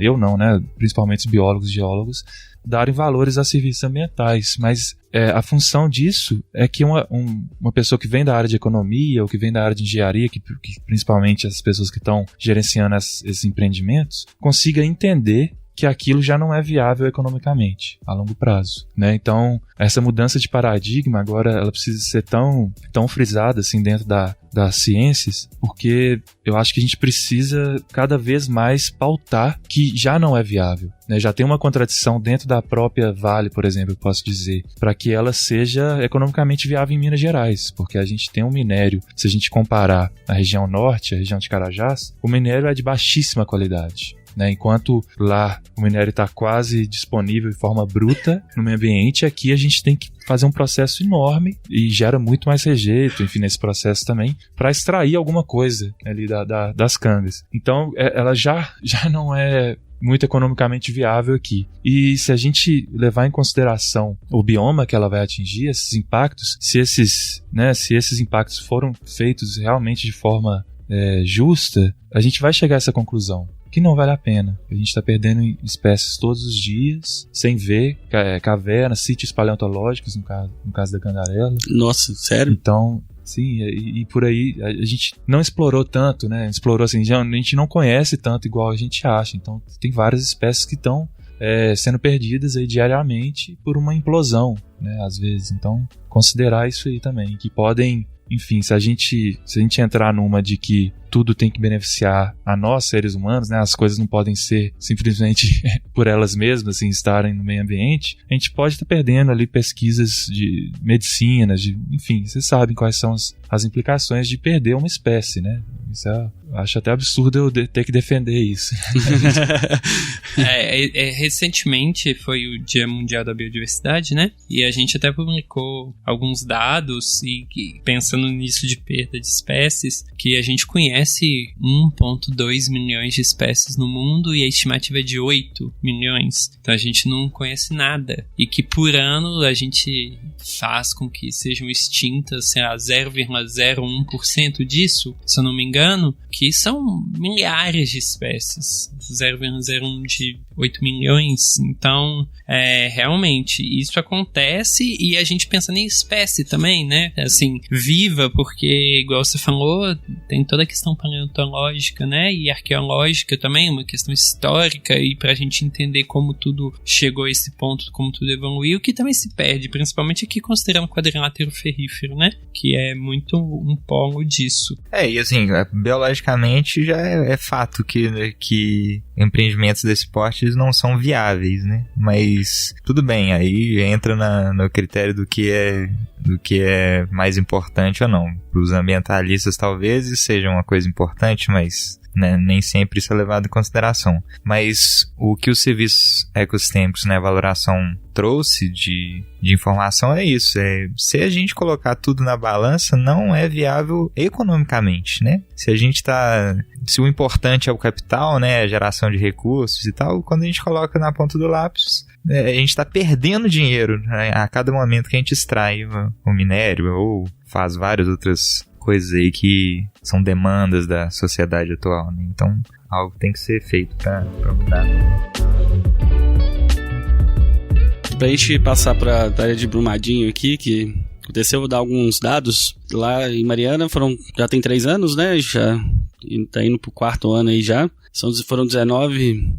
eu não, né? Principalmente os biólogos e geólogos, darem valores a serviços ambientais, mas a função disso é que uma pessoa que vem da área de economia ou que vem da área de engenharia, que principalmente as pessoas que estão gerenciando esses empreendimentos, consiga entender que aquilo já não é viável economicamente a longo prazo, né? Então, essa mudança de paradigma agora ela precisa ser tão frisada assim dentro das ciências, porque eu acho que a gente precisa cada vez mais pautar que já não é viável, né? Já tem uma contradição dentro da própria Vale, por exemplo, eu posso dizer, para que ela seja economicamente viável em Minas Gerais, porque a gente tem um minério, se a gente comparar a região norte, a região de Carajás, o minério é de baixíssima qualidade, né? Enquanto lá o minério está quase disponível de forma bruta no meio ambiente, aqui a gente tem que fazer um processo enorme e gera muito mais rejeito, enfim, nesse processo também, para extrair alguma coisa ali das cangas. Então, ela já não é muito economicamente viável aqui. E se a gente levar em consideração o bioma que ela vai atingir, esses impactos, se esses impactos foram feitos realmente de forma justa, a gente vai chegar a essa conclusão, que não vale a pena. A gente está perdendo espécies todos os dias, sem ver, cavernas, sítios paleontológicos, no caso da Gandarela. Nossa, sério? Então, sim, e por aí a gente não explorou tanto, né? Explorou assim, a gente não conhece tanto igual a gente acha. Então, tem várias espécies que estão sendo perdidas aí diariamente por uma implosão, né? Às vezes. Então, considerar isso aí também, que podem, enfim, se a gente entrar numa de que tudo tem que beneficiar a nós, seres humanos, né? As coisas não podem ser simplesmente por elas mesmas, assim, estarem no meio ambiente. A gente pode estar perdendo ali pesquisas de medicina, enfim, vocês sabem quais são as implicações de perder uma espécie, né? Isso acho até absurdo eu ter que defender isso. Recentemente foi o Dia Mundial da Biodiversidade, né? E a gente até publicou alguns dados e pensando nisso de perda de espécies, que a gente conhece 1,2 milhões de espécies no mundo e a estimativa é de 8 milhões. Então a gente não conhece nada. E que por ano a gente faz com que sejam extintas, sei lá, 0,01% disso, se eu não me engano, que são milhares de espécies. 0,01 de 8 milhões. Então, realmente, isso acontece e a gente pensa em espécie também, né? Assim, viva, porque, igual você falou, tem toda a questão paleontológica, né? E arqueológica também, uma questão histórica, e pra gente entender como tudo chegou a esse ponto, como tudo evoluiu, que também se perde, principalmente aqui considerando o quadrilátero ferrífero, né? Que é muito um polo disso. E assim, biologicamente já é fato que empreendimentos desse porte não são viáveis, né? Mas tudo bem, aí entra no critério do que é mais importante ou não. Para os ambientalistas talvez isso seja uma coisa importante, mas né, nem sempre isso é levado em consideração. Mas o que os serviços ecossistêmicos, né, valoração trouxe de informação é isso. Se a gente colocar tudo na balança, não é viável economicamente, né? Se o importante é o capital, né, a geração de recursos e tal, quando a gente coloca na ponta do lápis, a gente está perdendo dinheiro, né, a cada momento que a gente extrai o minério ou faz várias outras coisas aí que são demandas da sociedade atual, né? Então, algo tem que ser feito para mudar. Pra gente passar pra área de Brumadinho aqui, que aconteceu, vou dar alguns dados. Lá em Mariana já tem 3 anos, né? Já tá indo pro 4º ano aí já. Foram 19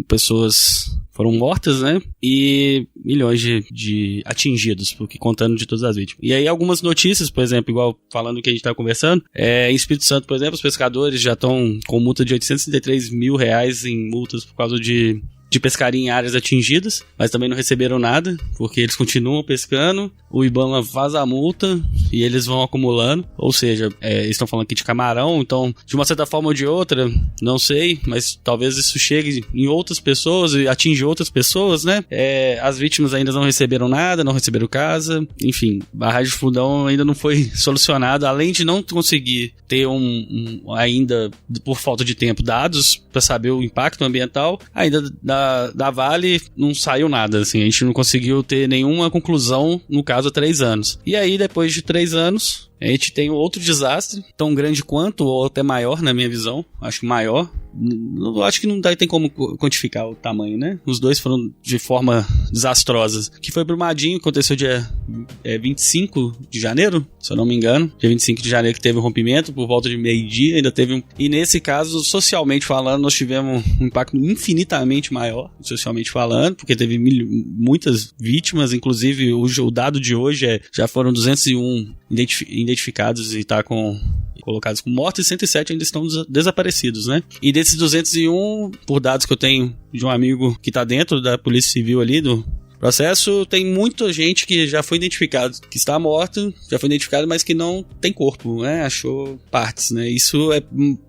pessoas foram mortas, né? E milhões de atingidos, porque contando de todas as vítimas. E aí algumas notícias, por exemplo, igual falando que a gente tá conversando, em Espírito Santo, por exemplo, os pescadores já estão com multa de R$833 mil em multas por causa de pescaria em áreas atingidas, mas também não receberam nada, porque eles continuam pescando, o IBAMA faz a multa e eles vão acumulando, ou seja, eles estão falando aqui de camarão, então de uma certa forma ou de outra, não sei, mas talvez isso chegue em outras pessoas e atinge outras pessoas, né? As vítimas ainda não receberam nada, não receberam casa, enfim, barragem de Fundão ainda não foi solucionada, além de não conseguir ter ainda, por falta de tempo, dados para saber o impacto ambiental, ainda da Vale não saiu nada, assim, a gente não conseguiu ter nenhuma conclusão, no caso, há 3 anos. E aí, depois de 3 anos, a gente tem outro desastre, tão grande quanto, ou até maior, na minha visão, acho que maior, Eu acho que não tem como quantificar o tamanho, né? Os dois foram de forma desastrosa. Que foi Brumadinho, aconteceu dia 25 de janeiro, se eu não me engano. Dia 25 de janeiro que teve um rompimento, por volta de meio-dia, ainda teve um... E nesse caso, socialmente falando, nós tivemos um impacto infinitamente maior, socialmente falando, porque teve muitas vítimas, inclusive o dado de hoje já foram 201 identificados e tá colocados com mortos, e 107 ainda estão desaparecidos, né? E desses 201, por dados que eu tenho de um amigo que tá dentro da Polícia Civil ali, do processo, tem muita gente que já foi identificado, que está morto, já foi identificado, mas que não tem corpo, né? Achou partes, né? Isso é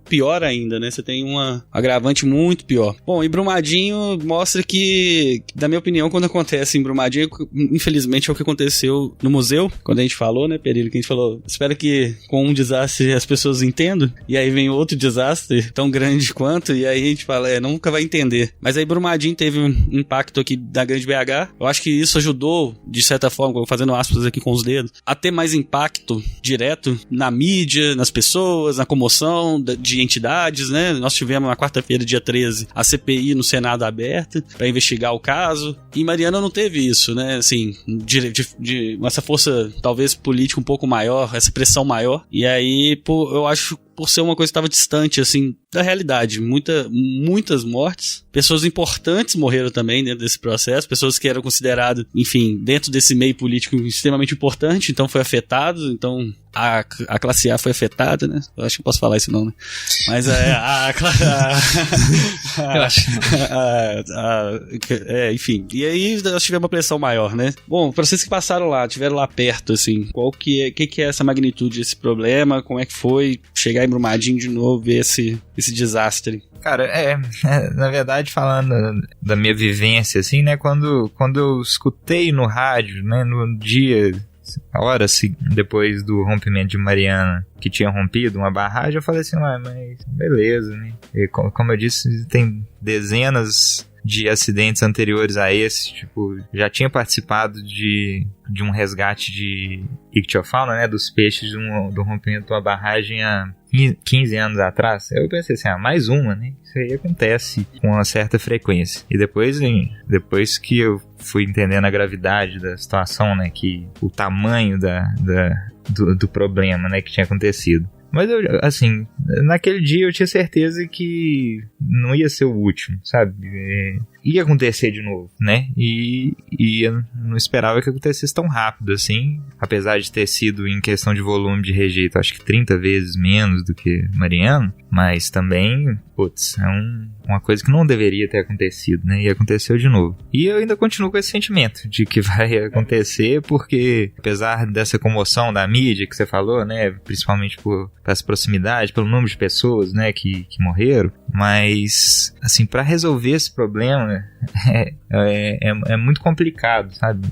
pior ainda, né? Você tem uma agravante muito pior. Bom, e Brumadinho mostra que, na minha opinião, quando acontece em Brumadinho, infelizmente é o que aconteceu no museu, quando a gente falou, né, Perillo, que a gente falou, espero que com um desastre as pessoas entendam, e aí vem outro desastre tão grande quanto, e aí a gente fala, nunca vai entender. Mas aí Brumadinho teve um impacto aqui da grande BH. Eu acho que isso ajudou, de certa forma, fazendo aspas aqui com os dedos, a ter mais impacto direto na mídia, nas pessoas, na comoção de entidades, né? Nós tivemos na quarta-feira, dia 13, a CPI no Senado aberta para investigar o caso, e Mariana não teve isso, né? Assim, essa força, talvez, política um pouco maior, essa pressão maior, e aí, eu acho, por ser uma coisa que estava distante, assim, da realidade. Muitas mortes. Pessoas importantes morreram também dentro desse processo. Pessoas que eram consideradas, enfim, dentro desse meio político extremamente importante. Então foi afetado. Então a classe A foi afetada, né? Eu acho que eu posso falar isso não, né? Mas eu acho enfim. E aí nós tivemos uma pressão maior, né? Bom, para vocês que passaram lá, estiveram lá perto, assim, qual que é essa magnitude desse problema? Como é que foi chegar em Brumadinho de novo, ver esse desastre? Cara, na verdade, falando da minha vivência, assim, né, quando eu escutei no rádio, né, no dia, horas depois do rompimento de Mariana, que tinha rompido uma barragem, eu falei assim, mas beleza, né, e como eu disse, tem dezenas de acidentes anteriores a esse, tipo, já tinha participado de um resgate de ictiofauna, né, dos peixes do rompimento de uma barragem há 15 anos atrás. Eu pensei assim, mais uma, né, isso aí acontece com uma certa frequência. E depois que eu fui entendendo a gravidade da situação, né, que o tamanho do problema, né, que tinha acontecido. Mas eu, assim, naquele dia eu tinha certeza que não ia ser o último, sabe? Ia acontecer de novo, né? E eu não esperava que acontecesse tão rápido assim, apesar de ter sido em questão de volume de rejeito, acho que 30 vezes menos do que Mariana, mas também, uma coisa que não deveria ter acontecido, né? E aconteceu de novo. E eu ainda continuo com esse sentimento de que vai acontecer, porque apesar dessa comoção da mídia que você falou, né? Principalmente por essa proximidade, pelo número de pessoas, né? Que morreram, mas, assim, para resolver esse problema é muito complicado, sabe?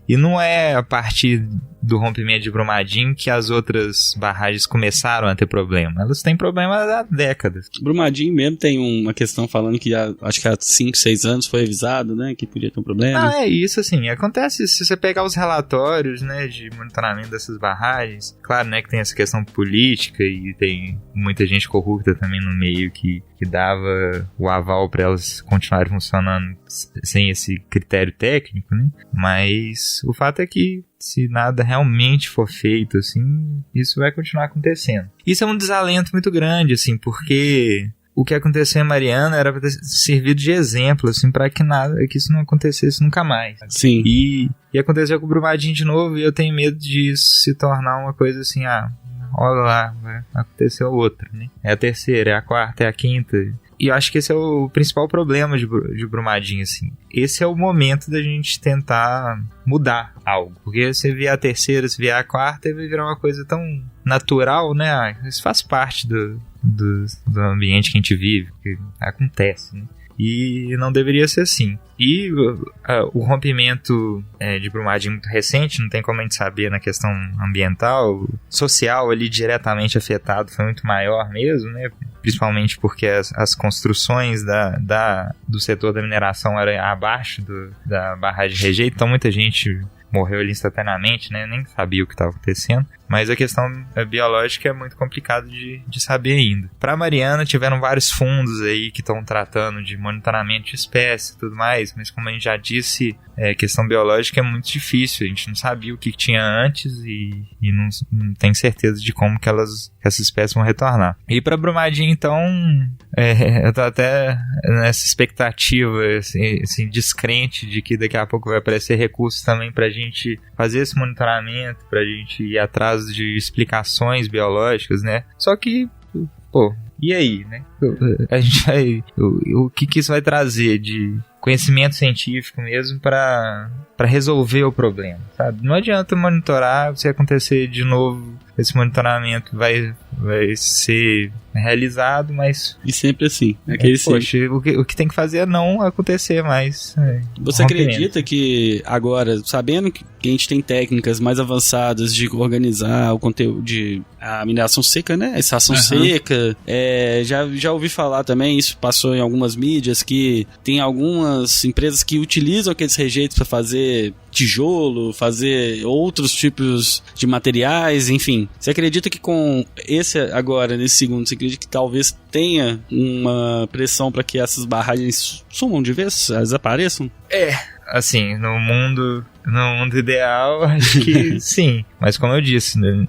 E não é a partir do rompimento de Brumadinho que as outras barragens começaram a ter problema. Elas têm problema há décadas. Brumadinho mesmo tem uma questão falando que acho que há 5, 6 anos foi avisado, né, que podia ter um problema. É isso, assim, acontece se você pegar os relatórios, né, de monitoramento dessas barragens. Claro, né, que tem essa questão política e tem muita gente corrupta também no meio que dava o aval para elas continuarem funcionando sem esse critério técnico, né? Mas o fato é que se nada realmente for feito, assim, isso vai continuar acontecendo. Isso é um desalento muito grande, assim, porque o que aconteceu em Mariana era para ter servido de exemplo, assim, para que isso não acontecesse nunca mais. Sim. E aconteceu com o Brumadinho de novo, e eu tenho medo disso se tornar uma coisa assim, olha lá, vai acontecer outra, né? É a terceira, é a quarta, é a quinta. E eu acho que esse é o principal problema de Brumadinho, assim. Esse é o momento da gente tentar mudar algo. Porque se vier a terceira, se vier a quarta, vai virar uma coisa tão natural, né? Isso faz parte do ambiente que a gente vive, que acontece, né? E não deveria ser assim. E o rompimento de Brumadinho muito recente, não tem como a gente saber na questão ambiental, social ali diretamente afetado foi muito maior mesmo, né? Principalmente porque as construções do setor da mineração eram abaixo da barragem de rejeito, então muita gente morreu ali instantaneamente, né? Nem sabia o que estava acontecendo. Mas a questão biológica é muito complicado de saber ainda. Para Mariana, tiveram vários fundos aí que estão tratando de monitoramento de espécie e tudo mais, mas como a gente já disse, a questão biológica é muito difícil. A gente não sabia o que tinha antes e não tem certeza de como que essas espécies vão retornar. E para Brumadinho, então, eu tô até nessa expectativa, assim, descrente de que daqui a pouco vai aparecer recursos também pra gente fazer esse monitoramento, pra gente ir atrás de explicações biológicas, né? Só que, pô, e aí, né? A gente vai... O que isso vai trazer de conhecimento científico mesmo para resolver o problema, sabe? Não adianta monitorar, se acontecer de novo, esse monitoramento vai ser realizado, mas... E sempre assim. Poxa, o que tem que fazer é não acontecer mais. Você acredita que agora, sabendo que a gente tem técnicas mais avançadas de organizar o conteúdo de a mineração seca, né? A extração seca, já ouvi falar também, isso passou em algumas mídias, que tem algumas empresas que utilizam aqueles rejeitos para fazer tijolo, fazer outros tipos de materiais, enfim. Você acredita que com esse agora, nesse segundo, você acredita que talvez tenha uma pressão para que essas barragens sumam de vez, desapareçam? Assim, no mundo ideal, acho que sim. Mas como eu disse, né,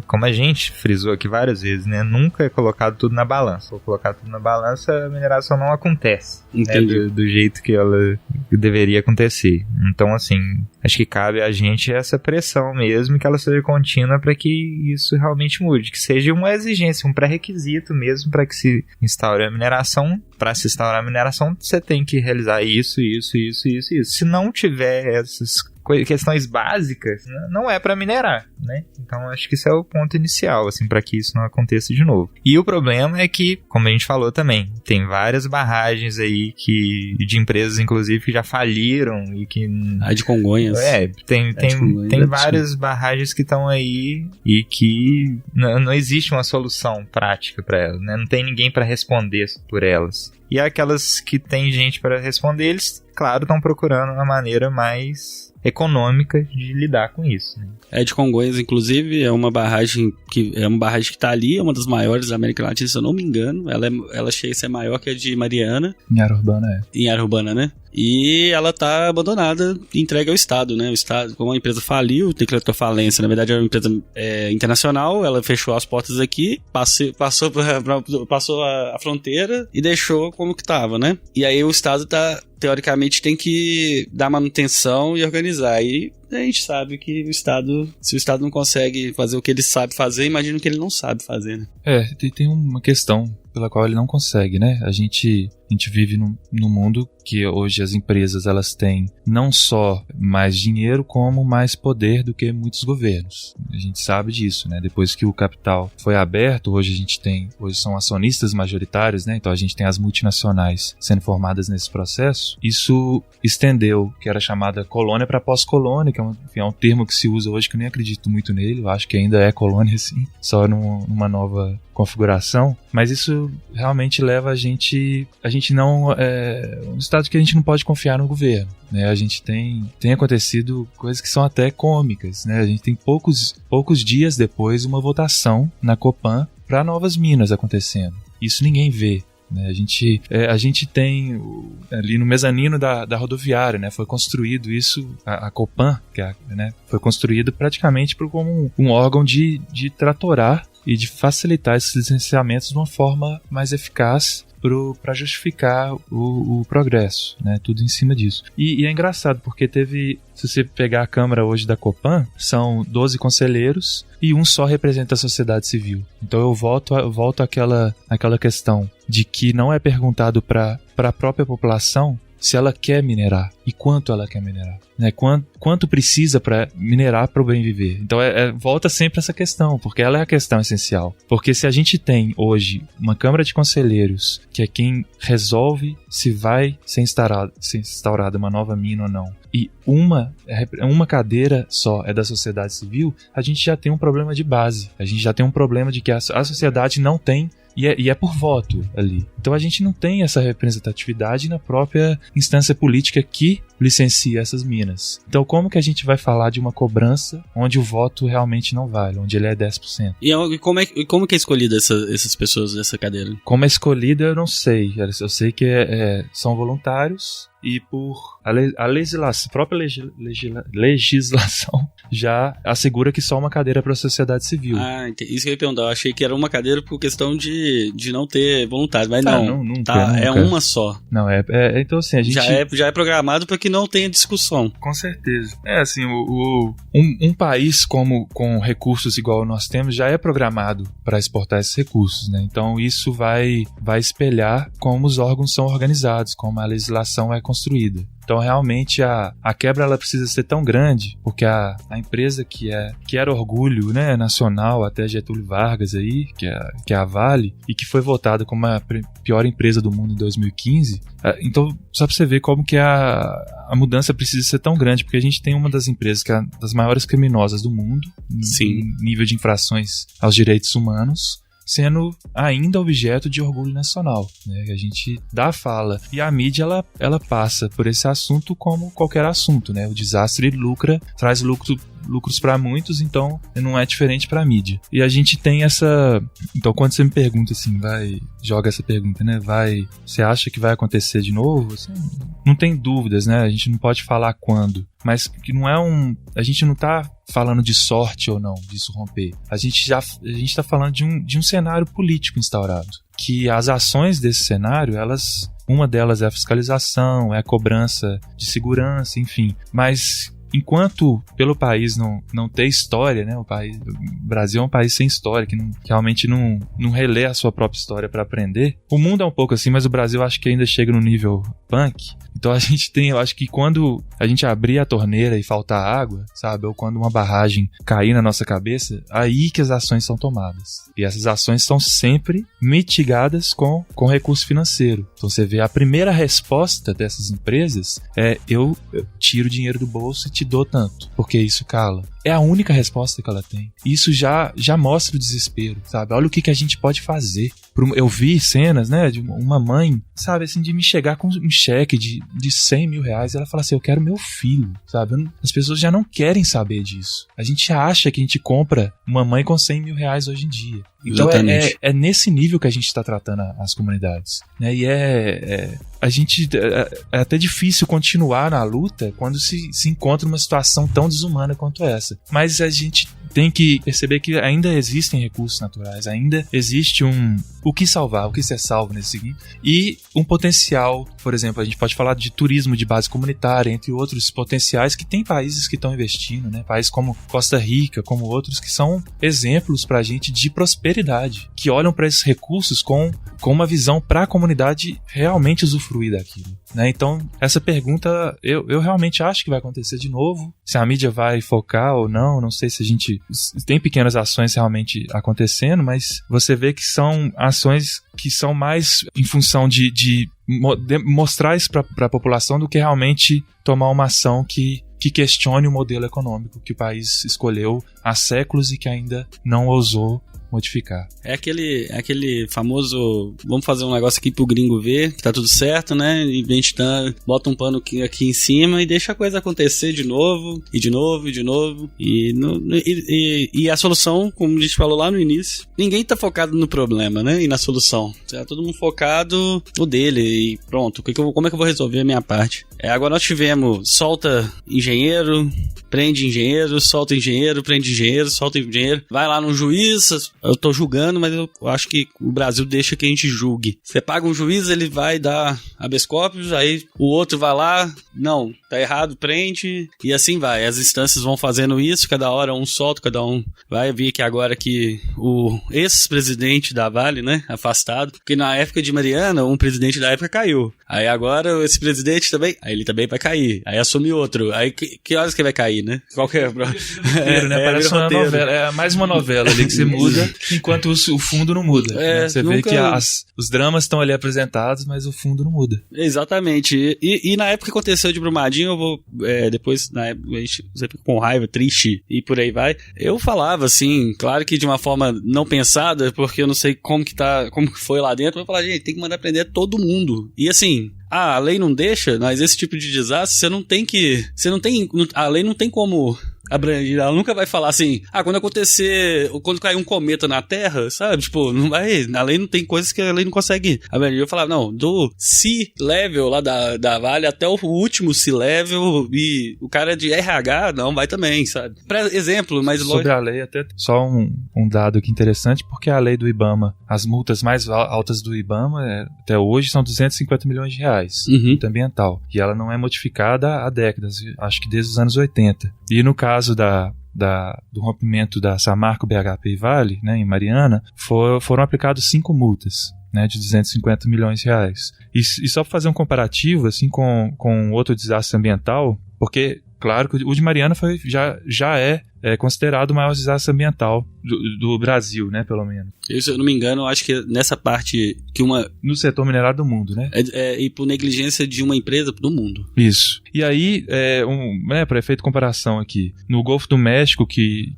como a gente frisou aqui várias vezes, né, nunca é colocado tudo na balança. Ou colocar tudo na balança, a mineração não acontece, né, do jeito que ela deveria acontecer. Então, assim, acho que cabe a gente essa pressão mesmo, que ela seja contínua para que isso realmente mude. Que seja uma exigência, um pré-requisito mesmo para que se instaure a mineração. Para se instaurar a mineração, você tem que realizar isso. Se não tiver essas questões básicas, não é para minerar, né? Então acho que esse é o ponto inicial, assim, para que isso não aconteça de novo. E o problema é que, como a gente falou também, tem várias barragens aí de empresas, inclusive, que já faliram e que... A de Congonhas. Tem várias barragens que estão aí e que não existe uma solução prática para elas, né? Não tem ninguém para responder por elas. E aquelas que tem gente para responder, eles, claro, estão procurando uma maneira mais econômica de lidar com isso, né? A de Congonhas, inclusive, é uma barragem que está ali, é uma das maiores da América Latina, se eu não me engano. Ela chega a ser maior que a de Mariana. Em área urbana, Em área urbana, né? E ela tá abandonada, entregue ao Estado, né? O Estado, como a empresa faliu, decretou falência, na verdade é uma empresa internacional, ela fechou as portas aqui, passou a fronteira e deixou como que tava, né? E aí o Estado teoricamente tem que dar manutenção e organizar. E a gente sabe que se o Estado não consegue fazer o que ele sabe fazer, imagino que ele não sabe fazer, né? Tem uma questão pela qual ele não consegue, né? A gente vive num mundo que hoje as empresas elas têm não só mais dinheiro, como mais poder do que muitos governos. A gente sabe disso, né? Depois que o capital foi aberto, hoje são acionistas majoritários, né? Então a gente tem as multinacionais sendo formadas nesse processo. Isso estendeu, que era chamada colônia, para pós-colônia, que é um termo que se usa hoje que eu nem acredito muito nele. Eu acho que ainda é colônia, sim, só numa nova configuração, mas isso realmente leva a gente não um estado que a gente não pode confiar no governo, né? A gente tem acontecido coisas que são até cômicas, né? A gente tem poucos dias depois uma votação na Copan para novas minas acontecendo. Isso ninguém vê, né? A gente tem ali no mezanino da rodoviária, né? Foi construído isso, a Copan, né? Foi construído praticamente como um órgão de tratorar e de facilitar esses licenciamentos de uma forma mais eficaz para justificar o progresso, né? Tudo em cima disso. E é engraçado, porque se você pegar a Câmara hoje da Copan, são 12 conselheiros e um só representa a sociedade civil. Então eu volto àquela questão de que não é perguntado para a própria população se ela quer minerar e quanto ela quer minerar, né? Quanto precisa para minerar para o bem viver. Então volta sempre essa questão, porque ela é a questão essencial. Porque se a gente tem hoje uma Câmara de Conselheiros, que é quem resolve se vai ser instaurada uma nova mina ou não, e uma cadeira só é da sociedade civil, a gente já tem um problema de base. A gente já tem um problema de que a sociedade não tem. E é por voto ali. Então a gente não tem essa representatividade na própria instância política que licencia essas minas. Então como que a gente vai falar de uma cobrança onde o voto realmente não vale, onde ele é 10%? E como que é escolhida essas pessoas dessa cadeira? Como é escolhida, eu não sei. Eu sei que são voluntários e por a legislação, a própria legislação já assegura que só uma cadeira para a sociedade civil. Ah, isso que eu ia perguntar. Eu achei que era uma cadeira por questão de não ter voluntários, mas não. Nunca. É uma só. Não, então assim, a gente... Já é programado para que não tenha discussão. Com certeza. Assim, um país com recursos igual nós temos já é programado para exportar esses recursos, né? Então isso vai espelhar como os órgãos são organizados, como a legislação é construída. Então realmente a quebra ela precisa ser tão grande, porque a empresa que era orgulho, né, nacional até Getúlio Vargas aí, que é a Vale, e que foi votada como a pior empresa do mundo em 2015, então só pra você ver como que a mudança precisa ser tão grande, porque a gente tem uma das empresas que é das maiores criminosas do mundo, em nível de infrações aos direitos humanos, sendo ainda objeto de orgulho nacional, né? A gente dá a fala. E a mídia, ela passa por esse assunto como qualquer assunto, né? O desastre traz lucros para muitos, então não é diferente para a mídia. E a gente tem essa... Então quando você me pergunta assim, joga essa pergunta, né? Você acha que vai acontecer de novo? Assim, não tem dúvidas, né? A gente não pode falar quando. Mas que não é a gente não tá falando de sorte ou não, disso romper. A gente tá falando de um cenário político instaurado. Que as ações desse cenário, uma delas é a fiscalização, é a cobrança de segurança, enfim. Mas enquanto pelo país não ter história, né? O Brasil é um país sem história, que realmente não relê a sua própria história para aprender. O mundo é um pouco assim, mas o Brasil acho que ainda chega no nível punk. Então eu acho que quando a gente abrir a torneira e faltar água, sabe? Ou quando uma barragem cair na nossa cabeça, aí que as ações são tomadas. E essas ações são sempre mitigadas com recurso financeiro. Então você vê a primeira resposta dessas empresas eu tiro dinheiro do bolso e te dou tanto, porque isso cala. É a única resposta que ela tem. Isso já mostra o desespero, sabe? Olha o que a gente pode fazer. Eu vi cenas, né, de uma mãe, sabe, assim, de me chegar com um cheque de 100 mil reais e ela fala assim, eu quero meu filho, sabe? As pessoas já não querem saber disso. A gente acha que a gente compra uma mãe com 100 mil reais hoje em dia. Então é nesse nível que a gente está tratando as comunidades, né? E é até difícil continuar na luta quando se encontra uma situação tão desumana quanto essa. Mas a gente tem que perceber que ainda existem recursos naturais, ainda existe o que salvar, o que ser salvo nesse seguinte, e um potencial, por exemplo, a gente pode falar de turismo de base comunitária, entre outros potenciais que tem países que estão investindo, né? Países como Costa Rica, como outros, que são exemplos pra gente de prosperidade, que olham para esses recursos com uma visão para a comunidade realmente usufruir daquilo, né? Então, essa pergunta, eu realmente acho que vai acontecer de novo. Se a mídia vai focar ou não sei se a gente tem pequenas ações realmente acontecendo, mas você vê que são ações que são mais em função de mostrar isso para a população do que realmente tomar uma ação que questione o modelo econômico que o país escolheu há séculos e que ainda não ousou modificar. É aquele famoso, vamos fazer um negócio aqui pro gringo ver, que tá tudo certo, né? E a gente bota um pano aqui em cima e deixa a coisa acontecer de novo, e de novo, e de novo. E a solução, como a gente falou lá no início, ninguém tá focado no problema, né? E na solução. Tá todo mundo focado no dele e pronto. Como é que eu vou resolver a minha parte? Agora nós tivemos solta engenheiro, prende engenheiro, solta engenheiro, prende engenheiro, solta engenheiro, vai lá no juiz. Eu tô julgando, mas eu acho que o Brasil deixa que a gente julgue. Você paga um juiz, ele vai dar habeas corpus, aí o outro vai lá, não, tá errado, prende, e assim vai. As instâncias vão fazendo isso, cada hora um solta, cada um vai ver que agora que o ex-presidente da Vale, né, afastado, porque na época de Mariana, um presidente da época caiu. Aí agora esse presidente também, aí ele também vai cair. Aí assume outro. Aí que horas que vai cair, né? Qual que é? Parece uma novela. É mais uma novela ali que você muda, enquanto o fundo não muda. Né? Você vê que os dramas estão ali apresentados, mas o fundo não muda. Exatamente. E na época que aconteceu de Brumadinho, rapidinho, eu vou depois, na época, você fica com raiva, triste e por aí vai. Eu falava assim, claro que de uma forma não pensada, porque eu não sei como que foi lá dentro, eu falava, gente, tem que mandar prender todo mundo. E assim, a lei não deixa, mas esse tipo de desastre, a lei não tem como abranger, ela nunca vai falar assim, quando cair um cometa na Terra, sabe, tipo, não vai, a lei não tem coisas que a lei não consegue abranger. Eu falava, não, do C-Level lá da Vale até o último C-Level, e o cara de RH, não, vai também, sabe. Pra exemplo, mas sobre a lei, até só um dado aqui interessante, porque a lei do IBAMA, as multas mais altas do IBAMA, até hoje, são 250 milhões de reais, multa ambiental, e ela não é modificada há décadas, acho que desde os anos 80. E no caso do rompimento da Samarco, BHP e Vale, né, em Mariana, foram aplicadas 5 multas, né, de 250 milhões de reais. E só para fazer um comparativo assim, com outro desastre ambiental, porque, claro, que o de Mariana já é considerado o maior desastre ambiental do Brasil, né, pelo menos. Se eu não me engano, eu acho que nessa parte no setor minerário do mundo, né? E por negligência de uma empresa do mundo. Isso. E aí, para efeito de comparação aqui, no Golfo do México, que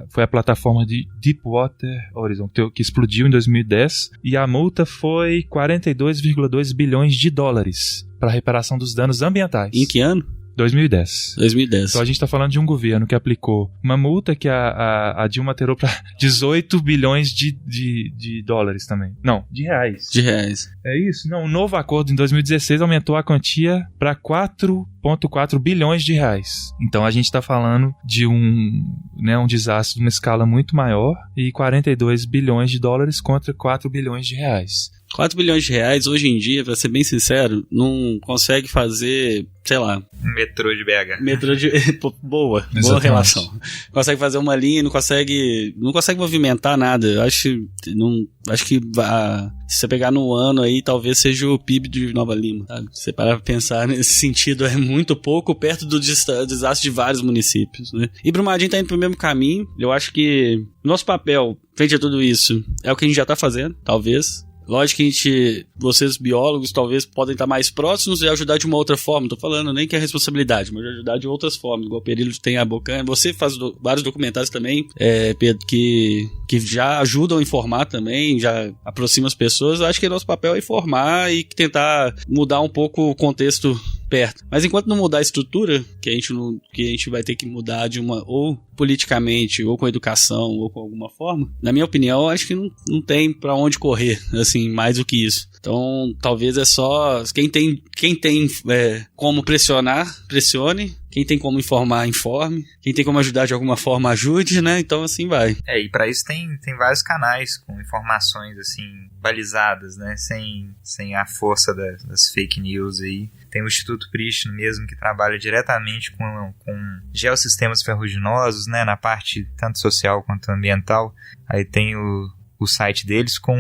foi a plataforma de Deepwater Horizon, que explodiu em 2010, e a multa foi 42,2 bilhões de dólares para reparação dos danos ambientais. Em que ano? 2010. Então a gente está falando de um governo que aplicou uma multa que a Dilma alterou para 18 bilhões de dólares também. Não, de reais. De reais. É isso? Não, um novo acordo em 2016 aumentou a quantia para 4,4 bilhões de reais. Então a gente está falando de um desastre de uma escala muito maior e 42 bilhões de dólares contra 4 bilhões de reais. 4 bilhões de reais, hoje em dia, pra ser bem sincero, não consegue fazer, sei lá... Metrô de BH. Metrô de... boa relação. Consegue fazer uma linha, não consegue movimentar nada. Eu acho que se você pegar no ano aí, talvez seja o PIB de Nova Lima, sabe? Se você parar pra pensar nesse sentido, é muito pouco perto do desastre de vários municípios, né? E Brumadinho tá indo pro mesmo caminho. Eu acho que nosso papel, frente a tudo isso, é o que a gente já tá fazendo, talvez. Lógico que vocês biólogos talvez podem estar mais próximos e ajudar de uma outra forma. Não tô falando nem que é responsabilidade, mas ajudar de outras formas. Igual o Perillo tem a Bocan. Você faz vários documentários também, Pedro, que já ajudam a informar também, já aproxima as pessoas. Eu acho que nosso papel é informar e tentar mudar um pouco o contexto perto. Mas enquanto não mudar a estrutura, que a gente vai ter que mudar de uma, ou politicamente, ou com educação, ou com alguma forma, na minha opinião, acho que não tem pra onde correr, assim, mais do que isso. Então, talvez é só quem tem como pressionar, pressione. Quem tem como informar, informe. Quem tem como ajudar de alguma forma, ajude, né? Então, assim vai. E pra isso tem vários canais com informações, assim, balizadas, né? Sem a força das fake news aí. Tem o Instituto Prístino mesmo, que trabalha diretamente com geossistemas ferruginosos, né? Na parte tanto social quanto ambiental. Aí tem o site deles com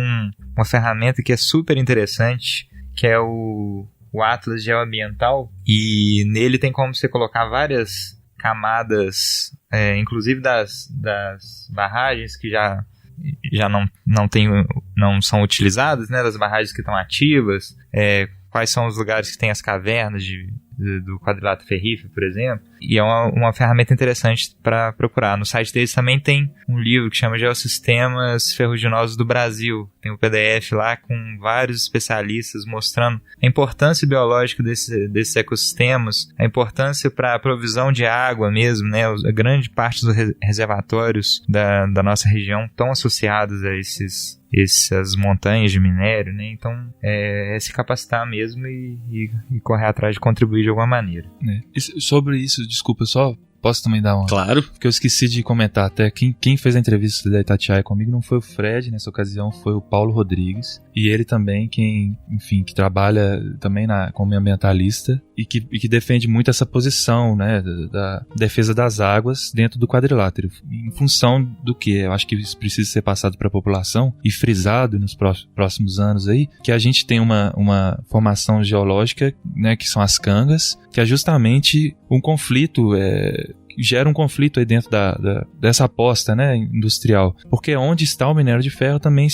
uma ferramenta que é super interessante, que é o Atlas Geoambiental, e nele tem como você colocar várias camadas, inclusive das barragens que já não são utilizadas, né, das barragens que estão ativas, quais são os lugares que tem as cavernas do quadrilátero ferrífero, por exemplo, e é uma ferramenta interessante para procurar. No site deles também tem um livro que chama Geossistemas Ferruginosos do Brasil. Tem um PDF lá com vários especialistas mostrando a importância biológica desses ecossistemas, a importância para a provisão de água mesmo, né? A grande parte dos reservatórios da nossa região estão associados a essas montanhas de minério, né? Então é se capacitar mesmo e correr atrás de contribuir de alguma maneira. Sobre isso, desculpa, só posso também dar uma... Claro. Porque eu esqueci de comentar até, quem fez a entrevista da Itatiaia comigo não foi o Fred, nessa ocasião foi o Paulo Rodrigues, e ele também, que trabalha também como ambientalista e que defende muito essa posição, né, da defesa das águas dentro do quadrilátero, em função do que eu acho que isso precisa ser passado para a população e frisado nos próximos anos aí, que a gente tem uma formação geológica, né, que são as cangas, que é justamente um conflito gera um conflito aí dentro dessa aposta, né, industrial. Porque onde está o minério de ferro também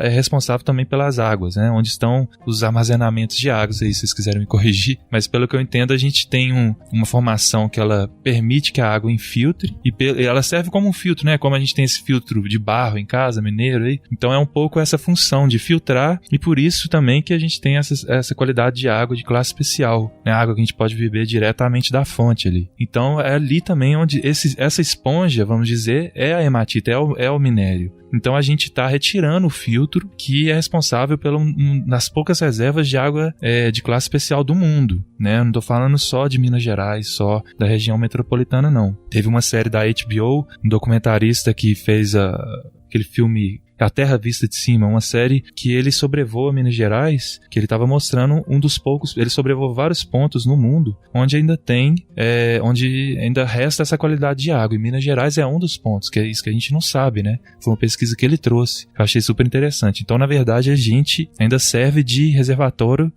é responsável também pelas águas, né? Onde estão os armazenamentos de águas, aí se vocês quiserem me corrigir. Mas pelo que eu entendo, a gente tem uma formação que ela permite que a água infiltre e ela serve como um filtro, né? Como a gente tem esse filtro de barro em casa, mineiro aí. Então é um pouco essa função de filtrar e por isso também que a gente tem essa qualidade de água de classe especial, né? Água que a gente pode beber diretamente da fonte ali. Então é ali também onde essa esponja, vamos dizer, é a hematita, é o minério. Então a gente está retirando o filtro que é responsável nas poucas reservas de água de classe especial do mundo, né? Eu não estou falando só de Minas Gerais, só da região metropolitana, não. Teve uma série da HBO, um documentarista que fez aquele filme A Terra Vista de Cima, uma série que ele sobrevoa Minas Gerais, que ele estava mostrando um dos poucos, ele sobrevoa vários pontos no mundo onde ainda resta essa qualidade de água, e Minas Gerais é um dos pontos, que é isso que a gente não sabe, né? Foi uma pesquisa que ele trouxe, eu achei super interessante. Então, na verdade, a gente ainda serve de reservatório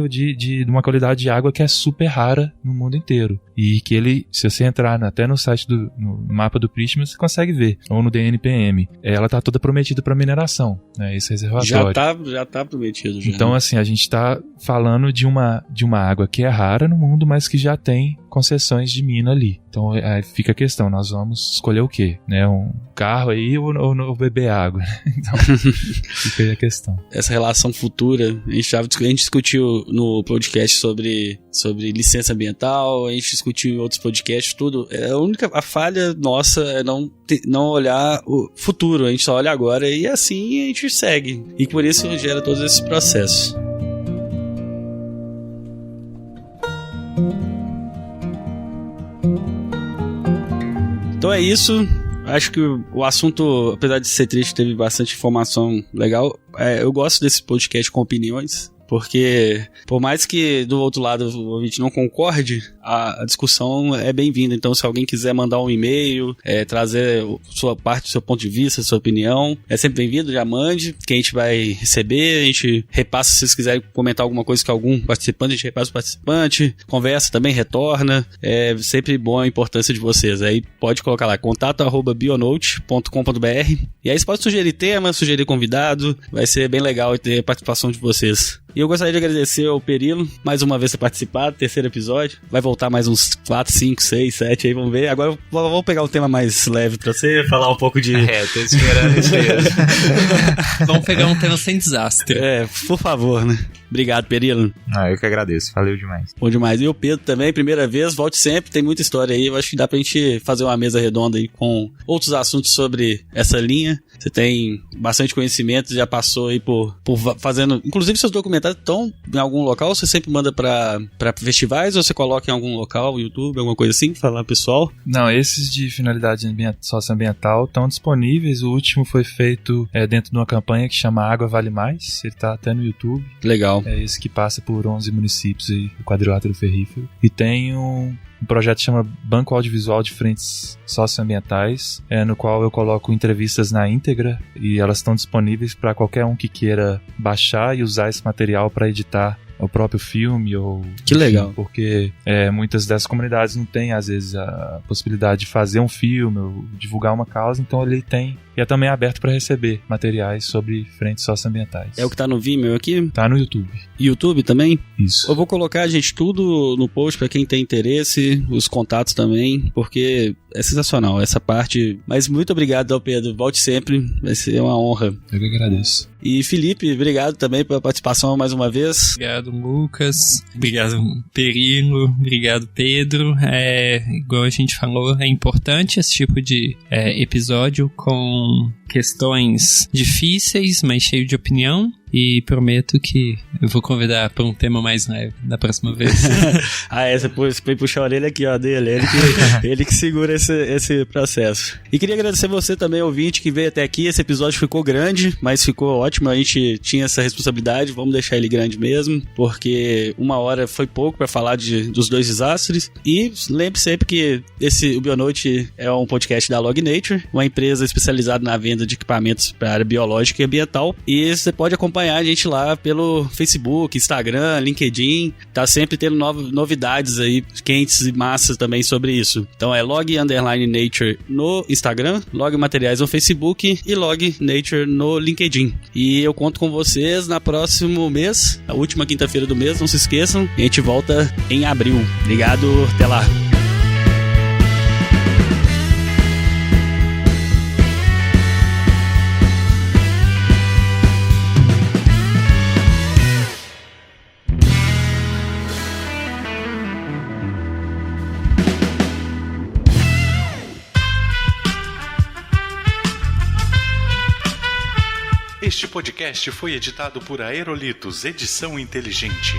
de uma qualidade de água que é super rara no mundo inteiro, e que se você entrar até no site no mapa do Prishma, você consegue ver, ou no DNPM, ela está toda prometida para mineração, né? Esse reservatório. Já tá prometido. Já. Então, assim, a gente está falando de uma água que é rara no mundo, mas que já tem concessões de mina ali. Então, aí fica a questão, nós vamos escolher o quê? Né? Um carro aí ou beber água? Então, fica aí a questão. Essa relação futura, a gente discutiu no podcast sobre licença ambiental, a gente discutiu em outros podcasts, tudo. A falha nossa é não olhar o futuro, a gente só olha agora e assim a gente segue. E por isso gera todos esses processos. Então é isso. Acho que o assunto, apesar de ser triste, teve bastante informação legal. Eu gosto desse podcast com opiniões, porque por mais que do outro lado a gente não concorde, a discussão é bem-vinda. Então, se alguém quiser mandar um e-mail, trazer sua parte, seu ponto de vista, sua opinião, é sempre bem-vindo, já mande, que a gente vai receber, a gente repassa, se vocês quiserem comentar alguma coisa que algum participante, a gente repassa o participante, conversa também, retorna, é sempre bom a importância de vocês. Aí pode colocar lá, contato@bionote.com.br, e aí você pode sugerir tema, sugerir convidado, vai ser bem legal ter a participação de vocês. E eu gostaria de agradecer ao Perilo, mais uma vez ter participado, terceiro episódio. Vai voltar mais uns 4, 5, 6, 7 aí, vamos ver. Agora vamos pegar um tema mais leve pra você, falar um pouco de... Tô esperando isso mesmo. Vamos pegar um tema sem desastre. Por favor, né? Obrigado, Perilo. Eu que agradeço, valeu demais. Bom demais. E o Pedro também, primeira vez, volte sempre, tem muita história aí. Eu acho que dá pra gente fazer uma mesa redonda aí com outros assuntos sobre essa linha. Você tem bastante conhecimento, já passou aí por fazendo... Inclusive, seus documentários estão em algum local? Você sempre manda pra festivais ou você coloca em algum local, YouTube, alguma coisa assim, falar pessoal? Não, esses de finalidade socioambiental estão disponíveis. O último foi feito dentro de uma campanha que chama Água Vale Mais. Ele tá até no YouTube. Legal. É esse que passa por 11 municípios aí, do quadrilátero ferrífero. E tem um projeto que chama Banco Audiovisual de Frentes Socioambientais, no qual eu coloco entrevistas na íntegra e elas estão disponíveis para qualquer um que queira baixar e usar esse material para editar o próprio filme ou... Que legal. Porque muitas dessas comunidades não têm, às vezes, a possibilidade de fazer um filme ou divulgar uma causa, então ele tem, e é também aberto para receber materiais sobre frentes socioambientais. É o que tá no Vimeo aqui? Tá no YouTube. YouTube também? Isso. Eu vou colocar, gente, tudo no post para quem tem interesse, os contatos também, porque é sensacional essa parte. Mas muito obrigado, ao Pedro. Volte sempre, vai ser uma honra. Eu que agradeço. E Felipe, obrigado também pela participação mais uma vez. Obrigado, Lucas. Obrigado, Perilo. Obrigado, Pedro. Igual a gente falou, é importante esse tipo de episódio com questões difíceis, mas cheio de opinião. E prometo que eu vou convidar para um tema mais leve da próxima vez. Você foi puxar a orelha aqui, ó, dele. Ele que segura esse processo. E queria agradecer você também, ouvinte, que veio até aqui. Esse episódio ficou grande, mas ficou ótimo. A gente tinha essa responsabilidade, vamos deixar ele grande mesmo, porque 1 hora foi pouco para falar dos 2 desastres. E lembre sempre que o Bionote é um podcast da Log Nature, uma empresa especializada na venda de equipamentos para a área biológica e ambiental. E você pode acompanhar acompanhar a gente lá pelo Facebook, Instagram, LinkedIn. Tá sempre tendo novidades aí, quentes e massas também sobre isso. Então é log_nature no Instagram, log materiais no Facebook e log nature no LinkedIn. E eu conto com vocês na próximo mês, a última quinta-feira do mês, não se esqueçam. A gente volta em abril. Obrigado, até lá. Este podcast foi editado por Aerolitos Edição Inteligente.